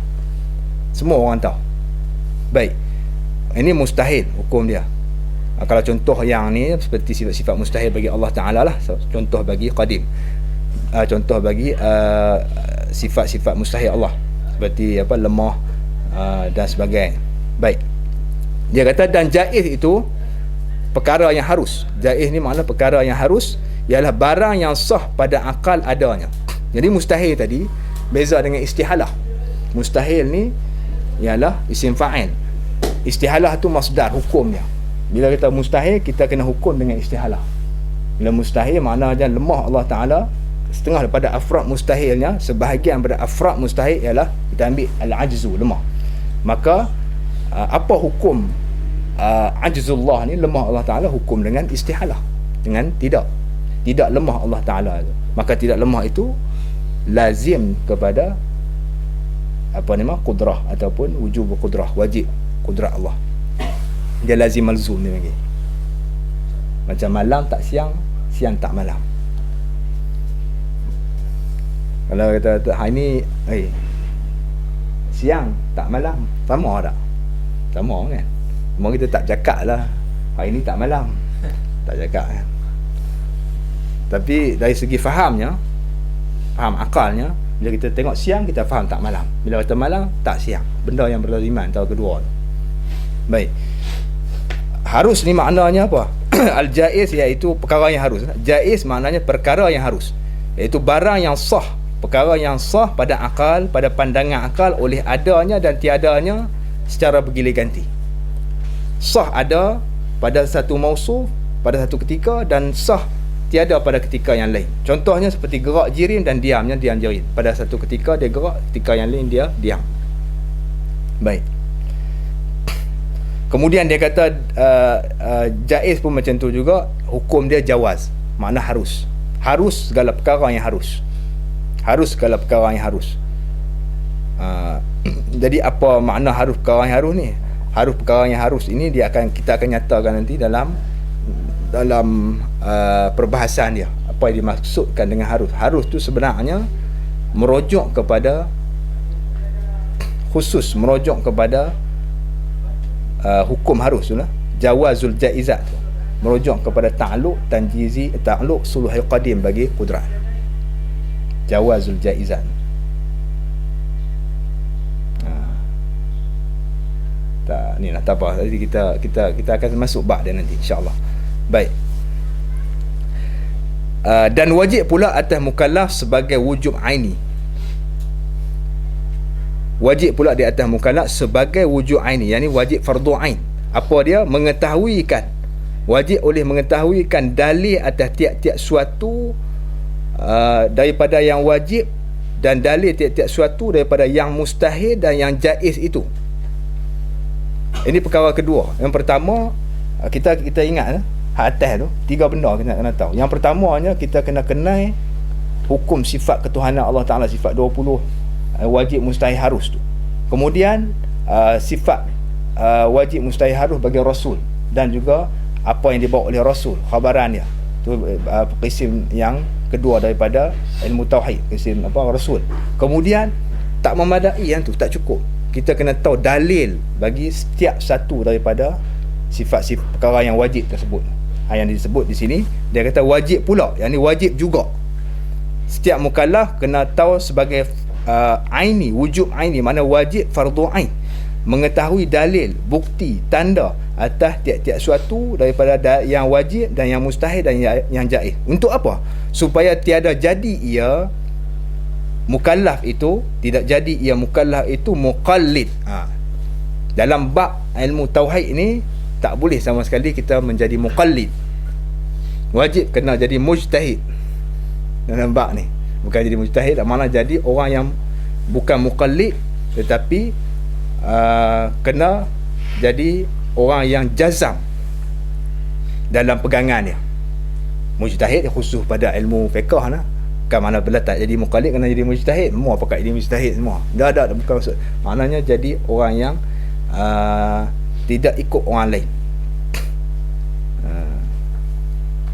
semua orang tahu. Baik, ini mustahil hukum dia. Kalau contoh yang ni seperti sifat-sifat mustahil bagi Allah Ta'ala lah, contoh bagi qadim, contoh bagi sifat-sifat mustahil Allah seperti apa, lemah dan sebagainya. Baik, dia kata dan jaiz itu perkara yang harus. Jaiz ni makna perkara yang harus ialah barang yang sah pada akal adanya. Jadi mustahil tadi beza dengan istihalah. Mustahil ni ialah isim fa'il. Istihalah tu masdar, hukumnya. Bila kita mustahil, kita kena hukum dengan istihalah. Bila mustahil maknanya lemah Allah Ta'ala setengah daripada afrad mustahilnya, sebahagian daripada afrad mustahil ialah kita ambil al-ajzu, lemah. Maka apa hukum ajzullah ni, lemah Allah Ta'ala, hukum dengan istihalah, dengan tidak lemah Allah Ta'ala. Maka tidak lemah itu lazim kepada qudrah ataupun wujub qudrah, wajib qudrah Allah. Dia lazim malzum ni lagi. Macam malam tak siang, siang tak malam. Kalau kata hari ni siang tak malam, sama tak? Sama kan? Cuma kita tak cakap lah hari ni tak malam, tak cakap kan. Tapi dari segi fahamnya, faham akalnya, bila kita tengok siang kita faham tak malam, bila kata malam tak siang, benda yang berlaziman antara kedua tu. Baik, harus ni maknanya apa? Al-jaiz iaitu perkara yang harus. Jaiz maknanya perkara yang harus, iaitu barang yang sah, perkara yang sah pada akal, pada pandangan akal, oleh adanya dan tiadanya secara bergilir ganti. Sah ada pada satu mausuf, pada satu ketika, dan sah tiada pada ketika yang lain. Contohnya seperti gerak jirim dan diamnya diam jirim. Pada satu ketika dia gerak, ketika yang lain dia diam. Baik. Kemudian dia kata jaiz pun macam tu juga, hukum dia jawaz, makna harus. Harus segala perkara yang harus. Harus segala perkara yang harus. Jadi apa makna harus perkara yang harus ni? Harus perkara yang harus ini kita akan nyatakan nanti dalam perbahasan dia. Apa yang dimaksudkan dengan harus? Harus tu sebenarnya merujuk kepada khusus, merujuk kepada hukum harus tu lah. Jawazul jaizat tu merujuk kepada ta'alluq tanjizi, ta'alluq suluhil qadim bagi qudrat. Jawazul jaizat. Tak, ni lah, tak apa. Jadi kita akan masuk bab dia nanti insya-Allah. Baik. Dan wajib pula atas mukallaf sebagai wujub aini. Wajib pula di atas mukallaf sebagai wujub aini, yakni wajib fardu ain. Apa dia? Mengetahuikan. Wajib oleh mengetahuikan dalil atas tiap-tiap suatu daripada yang wajib, dan dalil tiap-tiap suatu daripada yang mustahil dan yang jaiz itu. Ini perkara kedua. Yang pertama, kita ingat hak atas tu, tiga benda kita kena tahu. Yang pertamanya, kita kena kenal hukum sifat ketuhanan Allah Ta'ala, sifat 20 wajib mustahil harus tu. Kemudian sifat wajib mustahil harus bagi Rasul, dan juga apa yang dibawa oleh Rasul, khabaran dia tu, kisim yang kedua daripada ilmu tauhid, kisim Rasul. Kemudian tak memadai yang tu, tak cukup. Kita kena tahu dalil bagi setiap satu daripada sifat-sifat perkara yang wajib tersebut. Yang disebut di sini, dia kata wajib pula, yang ni wajib juga. Setiap mukallaf kena tahu sebagai aini, wujub aini, mana wajib fardu ain, mengetahui dalil, bukti, tanda atas tiap-tiap suatu daripada yang wajib dan yang mustahil dan yang jaiz. Untuk apa? Supaya tiada jadi ia mukallaf itu, tidak jadi ia mukallaf itu muqallid. Dalam bab ilmu tauhid ni tak boleh sama sekali kita menjadi muqallid. Wajib kena jadi mujtahid dalam bab ni. Bukan jadi mujtahid, makna jadi orang yang bukan muqallid, tetapi kena jadi orang yang jazam dalam pegangan dia. Mujtahid khusus pada ilmu fiqh lah. Kan mana bila tak jadi muqallid kena jadi mujtahid, semua pakai jadi mujtahid semua. Dah bukan maksud. Maknanya jadi orang yang tidak ikut orang lain.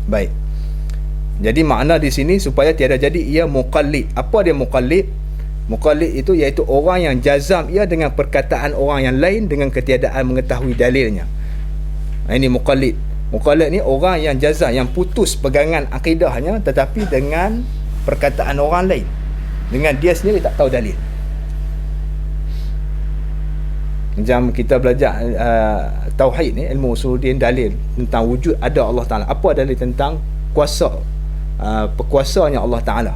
Baik. Jadi makna di sini supaya tiada jadi ia muqallid. Apa dia muqallid? Muqallid itu iaitu orang yang jazam ia dengan perkataan orang yang lain dengan ketiadaan mengetahui dalilnya. Ini muqallid. Muqallid ni orang yang jazam, yang putus pegangan akidahnya tetapi dengan perkataan orang lain, dengan dia sendiri tak tahu dalil. Macam kita belajar tauhid ni, ilmu usuluddin, dalil tentang wujud ada Allah Ta'ala. Apa dalil tentang kuasa, perkuasanya Allah Ta'ala?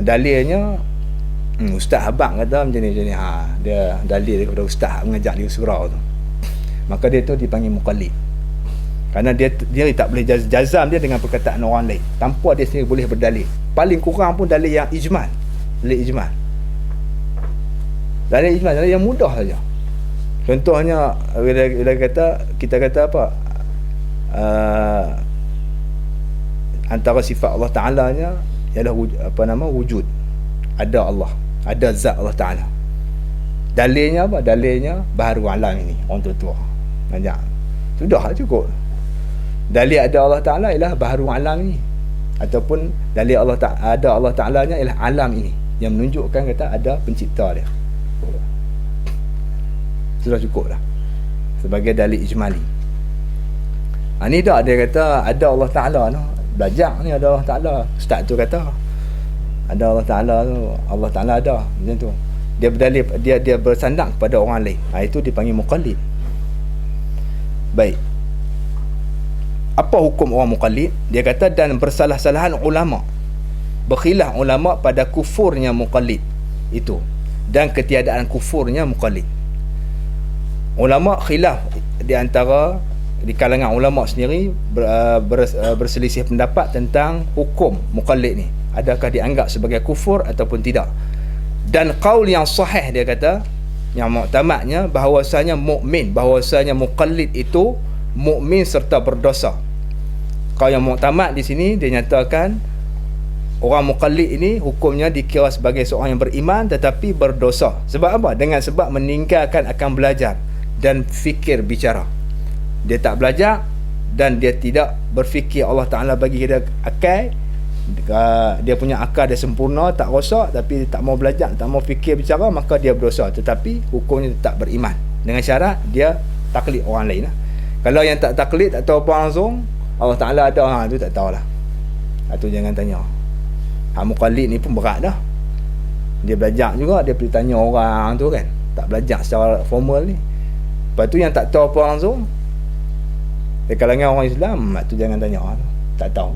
Dalilnya Ustaz Abang kata macam ni, dia dalil daripada Ustaz mengajar di surau tu, maka dia tu dipanggil muqallid. Kerana dia tak boleh jazam dia dengan perkataan orang lain tanpa dia sendiri boleh berdalil. Paling kurang pun dalil yang ijmal. Dalil ijmal. Dalil yang mudah saja. Contohnya bila kita kata apa? Antara sifat Allah Taala nya ialah wujud. Ada Allah, ada zat Allah Taala. Dalilnya apa? Dalilnya baharu alam ini, orang tua-tua. Banyak. Sudah cukup. Dalil ada Allah Ta'ala ialah baharu alam ini, ataupun dalil ada Allah Ta'ala nya ialah alam ini, yang menunjukkan kata ada pencipta dia. Sudah cukup dah sebagai dalil ijmali. Ni tak dia kata ada Allah Ta'ala no. Belajar ni ada Allah Ta'ala. Ustaz tu kata ada Allah Ta'ala tu, Allah Ta'ala ada, macam tu. Dia berdalil, dia bersandar kepada orang lain. Itu dipanggil muqallid. Baik. Apa hukum orang muqallid? Dia kata dan bersalah-salahan ulama. Berkhilaf ulama pada kufurnya muqallid itu dan ketiadaan kufurnya muqallid. Ulama khilaf di antara di kalangan ulama sendiri berselisih pendapat tentang hukum muqallid ni. Adakah dianggap sebagai kufur ataupun tidak? Dan qaul yang sahih dia kata, yang muktamadnya bahawasanya mukmin, bahawasanya muqallid itu mukmin serta berdosa. Kalau yang muktamad di sini dia nyatakan orang muqallid ini hukumnya dikira sebagai seorang yang beriman tetapi berdosa. Sebab apa? Dengan sebab meninggalkan akan belajar dan fikir bicara. Dia tak belajar dan dia tidak berfikir. Allah Ta'ala bagi dia akal, dia punya akal dia sempurna, tak rosak, tapi dia tak mau belajar, tak mau fikir bicara, maka dia berdosa. Tetapi hukumnya tetap beriman dengan syarat dia taklid orang lain lah. Kalau yang tak taklid, tak tahu apa langsung, Allah Ta'ala ada, tu tak tahulah. Itu jangan tanya. Muqallid ni pun berat dah. Dia belajar juga, dia pergi tanya orang tu kan, tak belajar secara formal ni. Lepas tu yang tak tahu apa langsung, di kalangan orang Islam, tu jangan tanya, tak tahu.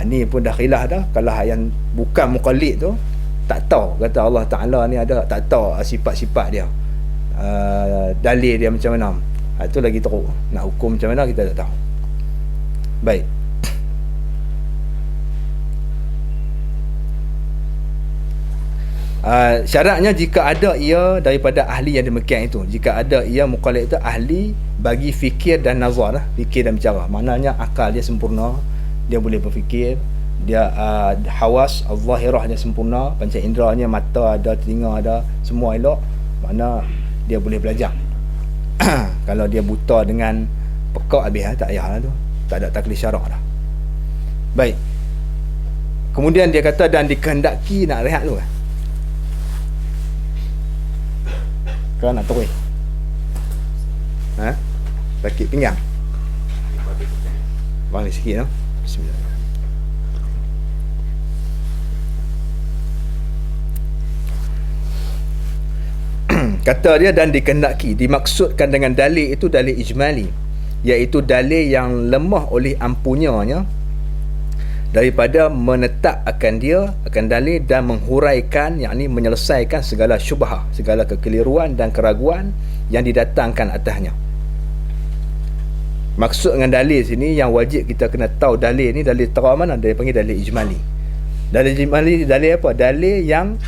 Ni pun dah khilaf dah. Kalau yang bukan muqallid tu tak tahu kata Allah Ta'ala ni ada, tak tahu sifat-sifat dia, dalil dia macam mana, itu lagi teruk. Nak hukum macam mana kita tak tahu. Baik. Syaratnya jika ada ia daripada ahli yang demikian itu. Jika ada ia muqallid itu ahli bagi fikir dan nazar, fikir dan bicara. Maknanya akal dia sempurna, dia boleh berfikir, dia hawas al-zahirah dia sempurna, panca inderanya, mata ada, telinga ada, semua elok. Makna dia boleh belajar. Kalau dia buta dengan pekak habis, tak payahlah tu, tak ada taklid syarak dah. Baik. Kemudian dia kata dan dikehendaki, nak rehat dulu kan nak terus sakit pinggang balik sikit no? Bismillah. Kata dia dan dikehendaki, dimaksudkan dengan dalil itu dalil ijmali, iaitu dalil yang lemah oleh ampunyanya daripada menetap akan dia, akan dalil dan menghuraikan, yakni menyelesaikan segala syubhah, segala kekeliruan dan keraguan yang didatangkan atasnya. Maksud dengan dalil sini yang wajib kita kena tahu, dalil ni dalil terang mana? Dia panggil dalil ijmali. Dalil ijmali, dalil apa? Dalil yang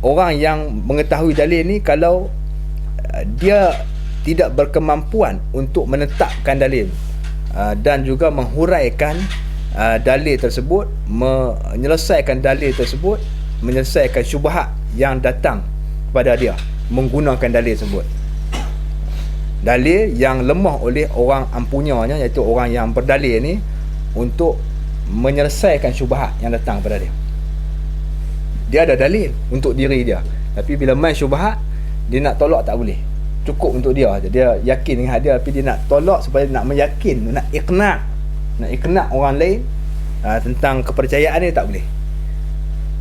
orang yang mengetahui dalil ni, kalau dia tidak berkemampuan untuk menetapkan dalil dan juga menghuraikan dalil tersebut, menyelesaikan dalil tersebut, menyelesaikan syubhat yang datang kepada dia menggunakan dalil tersebut. Dalil yang lemah oleh orang ampunyanya, iaitu orang yang berdalil ni, untuk menyelesaikan syubhat yang datang kepada dia. Dia ada dalil untuk diri dia, tapi bila main syubhat, dia nak tolak tak boleh. Cukup untuk dia, dia yakin dengan dia, tapi dia nak tolak supaya nak meyakin, nak iqna orang lain tentang kepercayaan dia, tak boleh.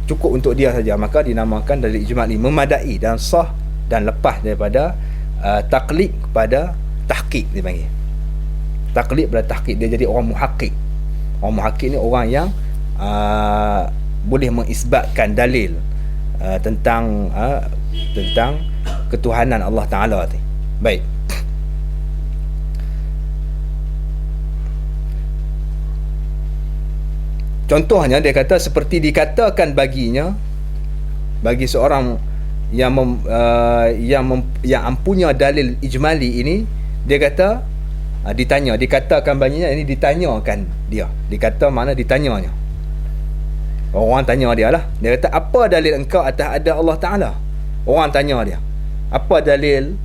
Cukup untuk dia saja, maka dinamakan dalil ijmali, memadai dan sah dan lepas daripada taklid kepada tahqiq. Dia panggil taklid pada tahqiq, dia jadi orang muhaqqiq. Orang muhaqqiq ni orang yang boleh mengisbatkan dalil tentang ketuhanan Allah Ta'ala. Baik. Contohnya dia kata seperti dikatakan baginya, bagi seorang yang mempunyai dalil ijmali ini, dia kata dikatakan baginya, ini ditanyakan dia. Dikata mana ditanyanya. Orang tanya dia lah. Dia kata, apa dalil engkau atas ada Allah Ta'ala? Orang tanya dia, apa dalil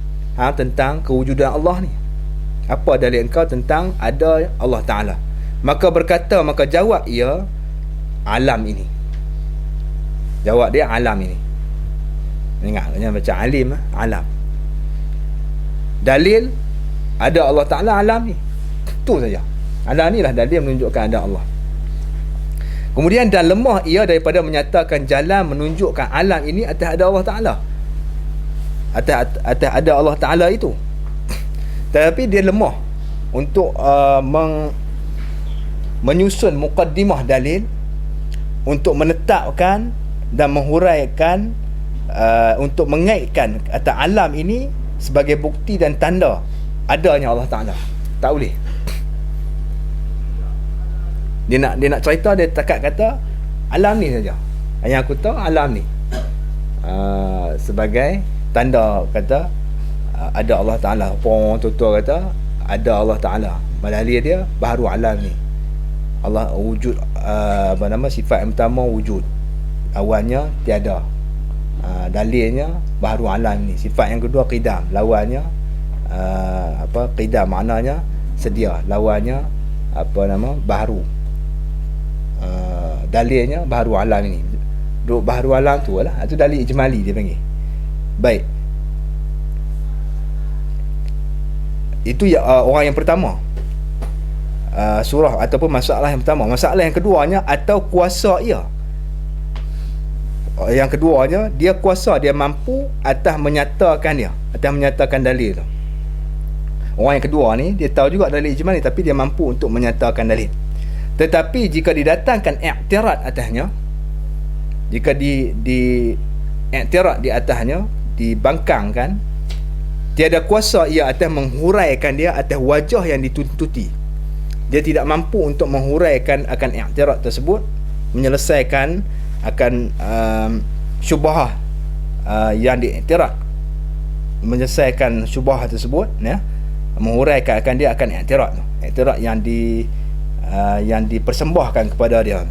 tentang kewujudan Allah ni? Apa dalil engkau tentang ada Allah Ta'ala? Maka jawab ia, alam ini. Jawab dia, alam ini. Ingat, jangan baca alim, alam. Dalil, ada Allah Ta'ala, alam ni. Itu saja. Alam ni lah dalil menunjukkan ada Allah. Kemudian, dan lemah ia daripada menyatakan jalan menunjukkan alam ini atas ada Allah Ta'ala. Atas ada Allah Ta'ala itu. Tetapi dia lemah untuk menyusun muqaddimah dalil untuk menetapkan dan menghuraikan, untuk mengaitkan atas alam ini sebagai bukti dan tanda adanya Allah Ta'ala. Tak boleh. Dia nak cerita, dia takat kata alam ni saja. Yang aku tahu alam ni sebagai tanda kata ada Allah Ta'ala. Orang tua kata ada Allah Ta'ala. Dalil dia baharu alam ni. Allah wujud, sifat yang pertama wujud. Awalnya tiada. Dalilnya baharu alam ni. Sifat yang kedua qidam. Lawannya qidam maknanya sedia. Lawannya baharu. Dalilnya baharu alam ni. Baharu alam tu lah. Itu dalil ijmali dia panggil. Baik. Itu orang yang pertama. Surah ataupun masalah yang pertama. Masalah yang keduanya, atau kuasa ia. Yang keduanya, dia kuasa, dia mampu atas menyatakan dia, atas menyatakan dalil tu. Orang yang kedua ni, dia tahu juga dalil ijmali, tapi dia mampu untuk menyatakan dalil. Tetapi jika didatangkan i'tirad atasnya, jika di i'tirad di atasnya, dibangkangkan, tiada kuasa ia atas menghuraikan dia atas wajah yang dituntuti. Dia tidak mampu untuk menghuraikan akan i'tirad tersebut, menyelesaikan akan syubhah yang diiktirad, menyelesaikan syubhah tersebut, ya, menghuraikan akan dia akan i'tirad yang dipersembahkan kepada dia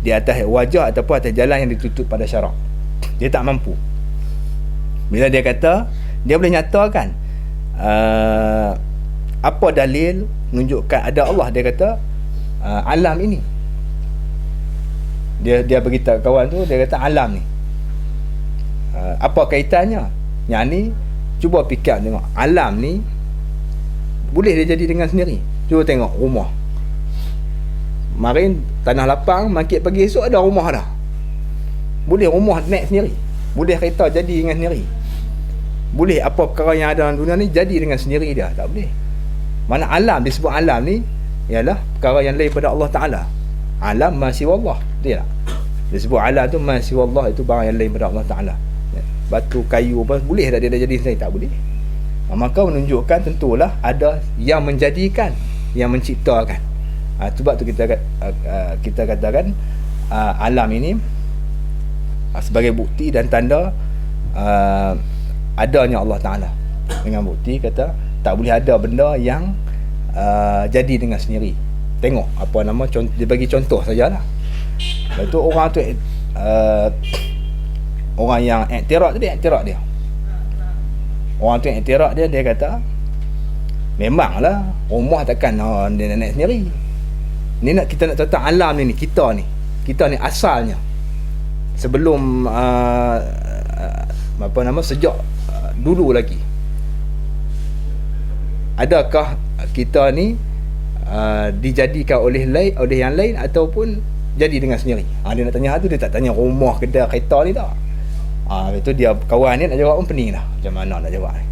di atas wajah ataupun atas jalan yang ditutup pada syarak. Dia tak mampu. Bila dia kata dia boleh nyatakan apa dalil menunjukkan ada Allah, dia kata alam ini. Dia beritahu kawan tu, dia kata alam ni. Apa kaitannya? Yang ni cuba fikir tengok. Alam ni boleh dia jadi dengan sendiri. Cuba tengok rumah. Kemarin tanah lapang, makin pagi esok ada rumah dah. Boleh rumah naik sendiri. Boleh kereta jadi dengan sendiri. Boleh apa perkara yang ada dalam dunia ni jadi dengan sendiri dia. Tak boleh. Mana alam, disebut alam ni ialah perkara yang lain pada Allah Ta'ala. Alam ma siwa Allah. Dia tak? Disebut alam tu ma siwa Allah, itu barang yang lain pada Allah Ta'ala. Batu, kayu apa, boleh tak dia dah jadi sendiri? Tak boleh. Maka menunjukkan tentulah ada yang menjadikan, yang menciptakan. Sebab tu kita katakan alam ini sebagai bukti dan tanda adanya Allah Ta'ala. Dengan bukti kata tak boleh ada benda yang jadi dengan sendiri. Tengok apa nama, dia bagi contoh sajalah. Lepas tu orang tu orang yang i'tirad tadi, i'tirad dia. Orang tu i'tirad dia kata memanglah rumah takkan dia nak naik sendiri. Ni kita nak tentang alam ni, kita ni asalnya sebelum sejak dulu lagi, adakah kita ni dijadikan oleh yang lain ataupun jadi dengan sendiri? Dia nak tanya tu, dia tak tanya rumah, kedai, kereta ni tak. Itu dia kawan ni nak jawab pun pening dah. Macam mana nak jawab ni?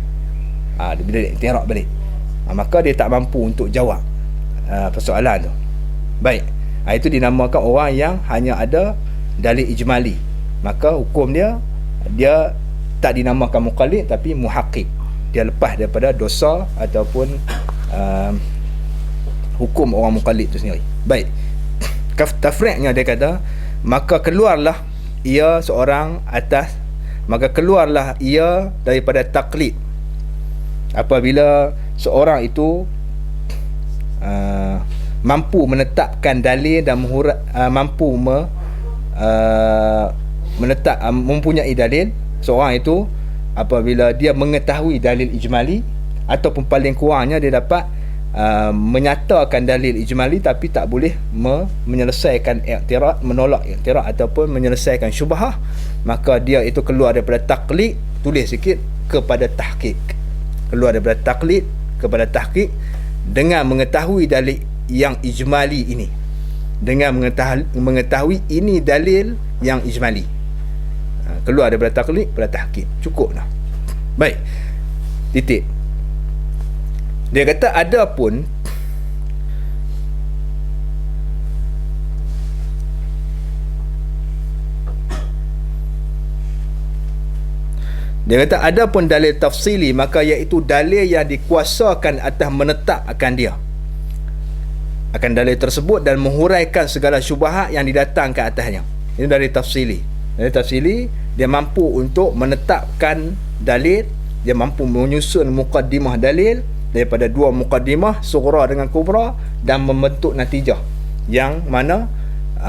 Bila dia iktiraf balik, maka dia tak mampu untuk jawab persoalan tu. Baik, itu dinamakan orang yang hanya ada dalil ijmali. Maka hukum dia tak dinamakan muqallid tapi muhaqqiq. Dia lepas daripada dosa ataupun hukum orang muqallid itu sendiri. Baik, tafri'nya dia kata, maka keluarlah ia seorang atas, maka keluarlah ia daripada taklid apabila seorang itu mampu menetapkan dalil dan mampu mempunyai dalil. Seorang itu apabila dia mengetahui dalil ijmali, ataupun paling kurangnya dia dapat menyatakan dalil ijmali tapi tak boleh menyelesaikan i'tirad, menolak i'tirad ataupun menyelesaikan syubhah, maka dia itu keluar daripada taklid, tulis sikit, kepada tahqiq. Keluar daripada taklid kepada tahqiq dengan mengetahui dalil yang ijmali ini, dengan mengetahui ini dalil yang ijmali. Keluar daripada taklid kepada tahqiq, cukup dah. Baik, titik. Dia kata ada pun dalil tafsili, maka iaitu dalil yang dikuasakan atas menetapkan dia akan dalil tersebut dan menghuraikan segala syubhat yang didatangkan atasnya. Ini dalil tafsili. Dalil tafsili, dia mampu untuk menetapkan dalil, dia mampu menyusun muqaddimah dalil daripada dua muqaddimah, sughra dengan kubra, dan membentuk natijah yang mana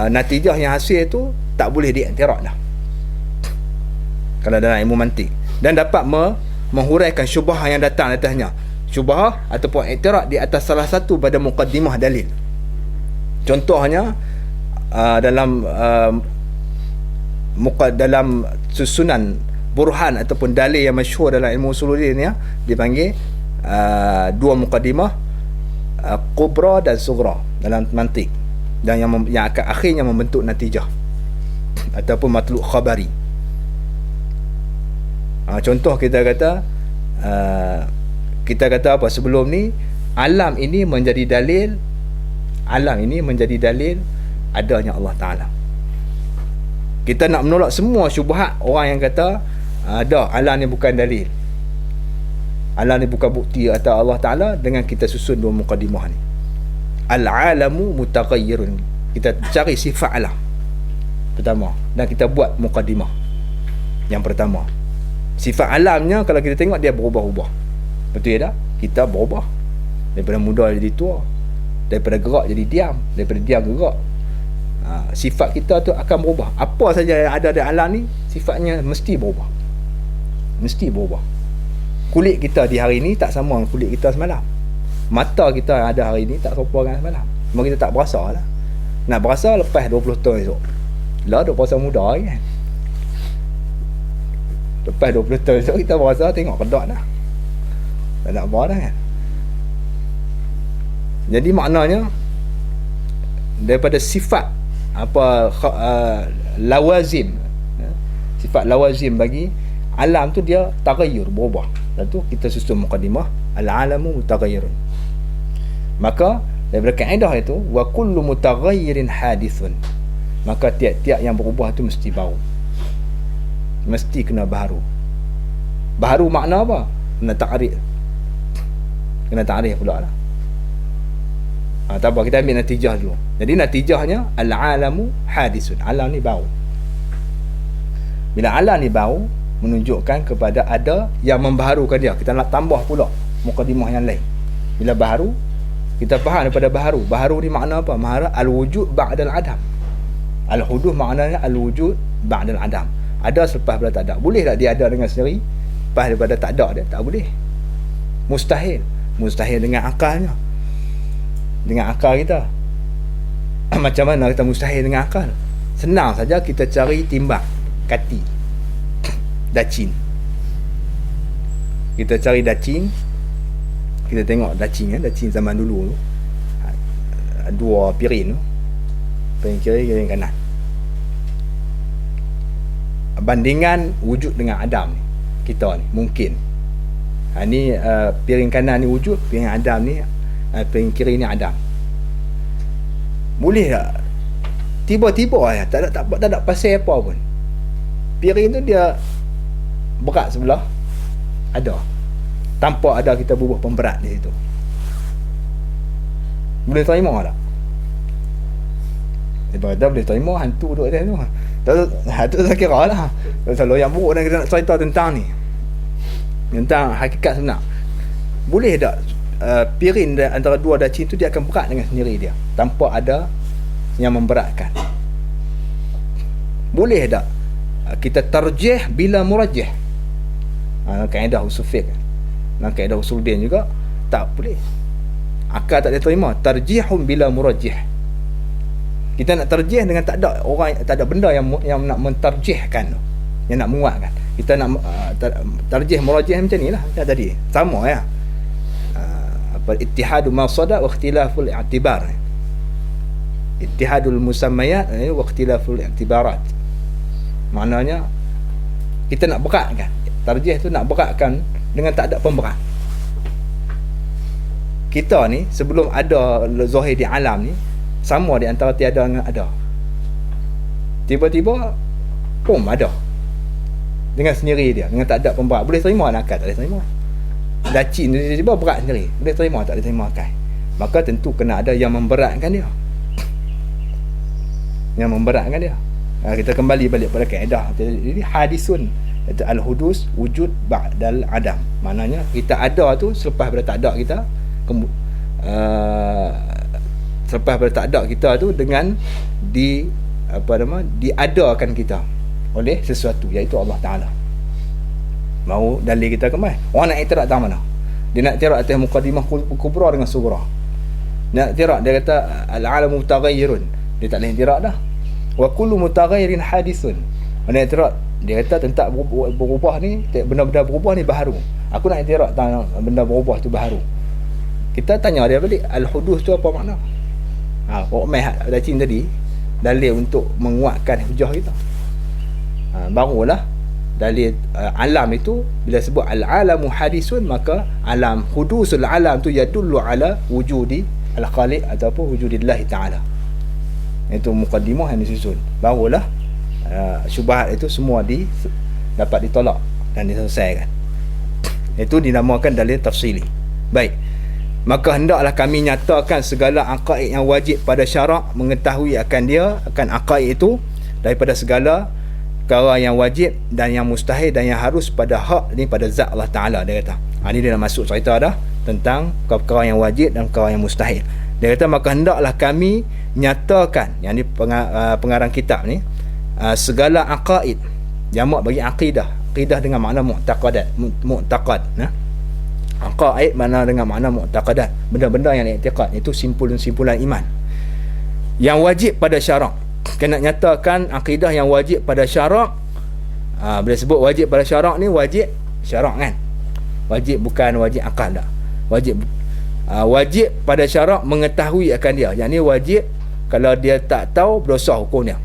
natijah yang hasil itu tak boleh diiktiraf dah kalau dalam ilmu mantik, dan dapat menghuraikan syubhah yang datang atasnya, syubhah ataupun iktiraf di atas salah satu pada muqaddimah dalil. Contohnya dalam susunan burhan ataupun dalil yang masyhur dalam ilmu usuluddin ya, dipanggil dua muqaddimah, kubra dan sughra dalam mantik, dan yang akan akhirnya membentuk natijah ataupun matlub khabari. Contoh kita kata apa sebelum ni, alam ini menjadi dalil adanya Allah Ta'ala. Kita nak menolak semua syubhat orang yang kata alam ni bukan dalil, alam ni bukan bukti atas Allah Ta'ala, dengan kita susun dua muqaddimah ni. Al-alamu mutaghayyirun, kita cari sifat alam pertama dan kita buat muqaddimah yang pertama. Sifat alamnya kalau kita tengok dia berubah-ubah, betul tak? Kita berubah daripada muda jadi tua, daripada gerak jadi diam, daripada diam gerak. Sifat kita tu akan berubah. Apa saja yang ada di alam ni, sifatnya mesti berubah, mesti berubah. Kulit kita di hari ni tak sama dengan kulit kita semalam. Mata kita yang ada hari ni tak serupa dengan semalam. Cuma kita tak berasa lah. Nak berasa lepas 20 tahun esok. Lah duk berasa muda lagi kan. Lepas 20 tahun esok kita berasa tengok kedak dah. Tak nak apa dah kan. Jadi maknanya daripada sifat lawazim, sifat lawazim bagi alam tu dia taghayyur, berubah. Dan tu kita susun muqaddimah al-alamu mutaghayyirun. Maka daripada kaedah itu, wa kullu mutaghayyirin hadithun, maka tiap-tiap yang berubah tu mesti baru, mesti kena baru. Baru makna apa? Kena ta'rif pula lah. Tak apa, kita ambil natijah dulu. Jadi natijahnya al-alamu hadisun, alam ni baru. Bila alam ni baru, menunjukkan kepada ada yang membaharukan dia. Kita nak tambah pula muqaddimah yang lain. Bila baharu, kita faham daripada baharu. Baharu ni makna apa? Makna al-wujud ba'dal adam. Al-huduth maknanya al-wujud ba'dal adam. Ada selepas daripada tak ada. Boleh tak dia ada dengan sendiri lepas daripada tak ada dia? Tak boleh. Mustahil. Mustahil dengan akalnya. Dengan akal kita. Macam mana kita mustahil dengan akal? Senang saja kita cari timbang, kati, dacin. Kita cari dacin, kita tengok dacin zaman dulu tu, dua piring tu, piring kiri, piring kanan. Bandingan wujud dengan Adam ni, kita ni mungkin ni piring kanan ni wujud, piring Adam ni, piring kiri ni Adam. Boleh tak? Tiba-tiba tak ada pasal apa pun, piring tu dia berat sebelah ada, tanpa ada kita bubuh pemberat di situ. Boleh terima tak? Dia kata boleh terima hantu duduk dia tu. Tu saya kira lah. Kalau yang buruk dan kita nak cerita tentang ni, tentang hakikat sebenar. Boleh tak pirin antara dua dacin tu dia akan berat dengan sendiri dia tanpa ada yang memberatkan? Boleh tak kita tarjih bila murajjih? Kaedah usul fiqh dan kaedah usul din juga tak boleh. Akal tak boleh terima tarjihun bila murajjih. Kita nak tarjih dengan tak ada orang, tak ada benda yang nak mentarjihkan tu, yang nak menguatkan. Kita nak tarjih murajjih macam ni lah macam tadi, sama ya. Ittihadu maqsada wa ikhtilaful i'tibar. Ittihadul musammayat wa ikhtilaful i'tibarat. Maknanya kita nak beratkan, tarjih tu nak beratkan dengan tak ada pemberat. Kita ni sebelum ada zahir di alam ni sama di antara tiada dengan ada. Tiba-tiba ada dengan sendiri dia, dengan tak ada pemberat. Boleh terima akal? Tak boleh terima. Dacin tiba-tiba berat sendiri, boleh terima? Tak boleh terima akal. Maka tentu kena ada yang memberatkan dia, yang memberatkan dia. Kita kembali balik pada kaedah. Jadi hadisun, itu al-hudus wujud ba'dal adam. Maknanya kita ada tu selepas pada tak ada kita, selepas pada tak ada kita tu dengan diadakan kita oleh sesuatu, iaitu Allah Ta'ala. Mau dalil kita kemana? Orang nak iktiraf tak mana? Dia nak iktiraf atas muqaddimah kubra dengan sughra. Nak iktiraf, dia kata al-alamu mutaghayyirun. Dia tak boleh iktiraf dah. Wa kullu mutaghayyirin hadisun. Mana iktiraf, dia kata tentang berubah ni, benda-benda berubah ni baharu. Aku nak iktiraf tentang benda berubah tu baharu. Kita tanya dia balik, al-hudus tu apa makna? Orang dacin tadi dalil untuk menguatkan hujah kita. Barulah dalil alam itu, bila sebut al-alamu hadisun, maka alam, hudusul alam tu yadullu ala wujudi al-khaliq ataupun wujudillahi ta'ala. Itu muqaddimah yang disusun. Barulah syubhat itu semua dapat ditolak dan diselesaikan. Itu dinamakan dalil tafsili. Baik, maka hendaklah kami nyatakan segala aqaid yang wajib pada syarak, mengetahui akan dia, akan aqaid itu daripada segala perkara yang wajib dan yang mustahil dan yang harus pada hak ni, pada zat Allah Ta'ala. Dia kata ini dia dah masuk cerita dah tentang perkara yang wajib dan perkara yang mustahil. Dia kata maka hendaklah kami nyatakan, yang ni pengarang kitab ni, segala aqaid, jamak bagi aqidah. Aqidah dengan makna mu'taqadat, mu'taqad, aqaid makna dengan makna mu'taqadat, benda-benda yang i'tiqad, itu simpulan iman yang wajib pada syarak. Kena nyatakan akidah yang wajib pada syarak. Bila sebut wajib pada syarak ni, wajib syarak kan, wajib bukan wajib akal dah. Wajib pada syarak mengetahui akan dia, yang ni wajib. Kalau dia tak tahu, berdosa hukumnya.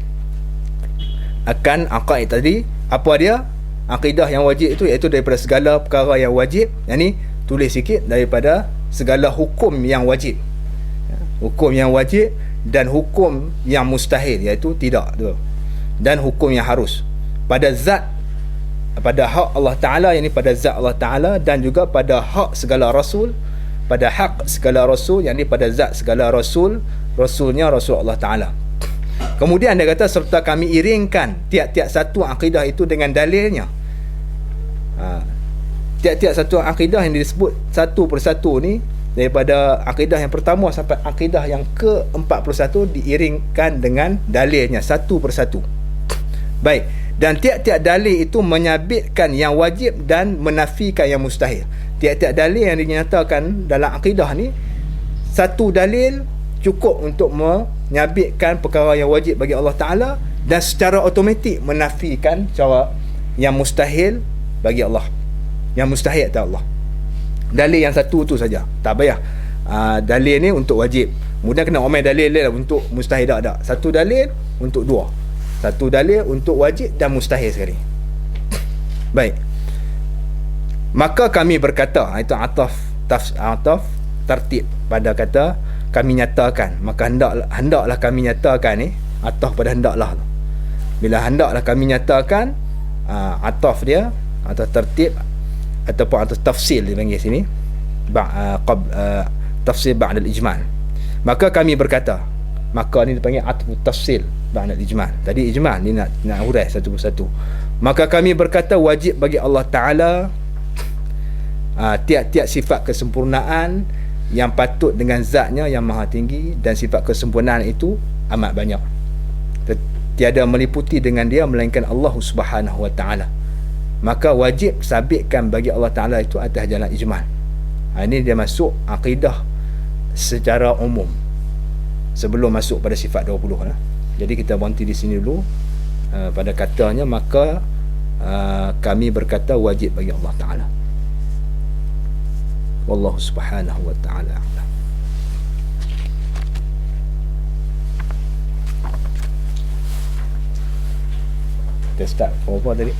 Akan aqaid tadi, apa dia akidah yang wajib itu, iaitu daripada segala perkara yang wajib. Yang ni tulis sikit, daripada segala hukum yang wajib, hukum yang wajib dan hukum yang mustahil, iaitu tidak tu, dan hukum yang harus pada zat, pada hak Allah Ta'ala, yang ni pada zat Allah Ta'ala, dan juga pada hak segala rasul, pada hak segala rasul, yang ni pada zat segala rasul, rasulnya Rasul Allah Ta'ala. Kemudian dia kata serta kami iringkan tiap-tiap satu akidah itu dengan dalilnya. Tiap-tiap satu akidah yang disebut satu persatu ni, daripada akidah yang pertama sampai akidah yang ke-41, diiringkan dengan dalilnya satu persatu. Baik, dan tiap-tiap dalil itu menyabitkan yang wajib dan menafikan yang mustahil. Tiap-tiap dalil yang dinyatakan dalam akidah ni, satu dalil cukup untuk menyabitkan perkara yang wajib bagi Allah Ta'ala, dan secara automatik menafikan cara yang mustahil bagi Allah, yang mustahil tak Allah. Dalil yang satu tu saja, tak payah dalil ni untuk wajib, kemudian kena omel dalil lah untuk mustahil. Tak. Satu dalil untuk dua, satu dalil untuk wajib dan mustahil sekali. Baik, maka kami berkata, itu ataf tertib pada kata kami nyatakan. Maka hendaklah kami nyatakan ni, ataf pada hendaklah. Bila hendaklah kami nyatakan, ataf dia atau tertib ataupun atau tafsil dia panggil sini, tafsir ba'da al-ijmal. Maka kami berkata, maka ni dipanggil atfu tafsil ba'da ijmal. Tadi ijmal ni nak hurai satu persatu. Maka kami berkata wajib bagi Allah Ta'ala tiap-tiap sifat kesempurnaan yang patut dengan zatnya yang maha tinggi, dan sifat kesempurnaan itu amat banyak, tiada meliputi dengan dia melainkan Allah Subhanahu wa Ta'ala. Maka wajib sabitkan bagi Allah Ta'ala itu atas jalan ijmal. Ini dia masuk akidah secara umum sebelum masuk pada sifat 20 lah. Jadi kita berhenti di sini dulu pada katanya, maka kami berkata wajib bagi Allah Ta'ala. Wallahu subhanahu wa ta'ala a'lam. Kita start apa tadi?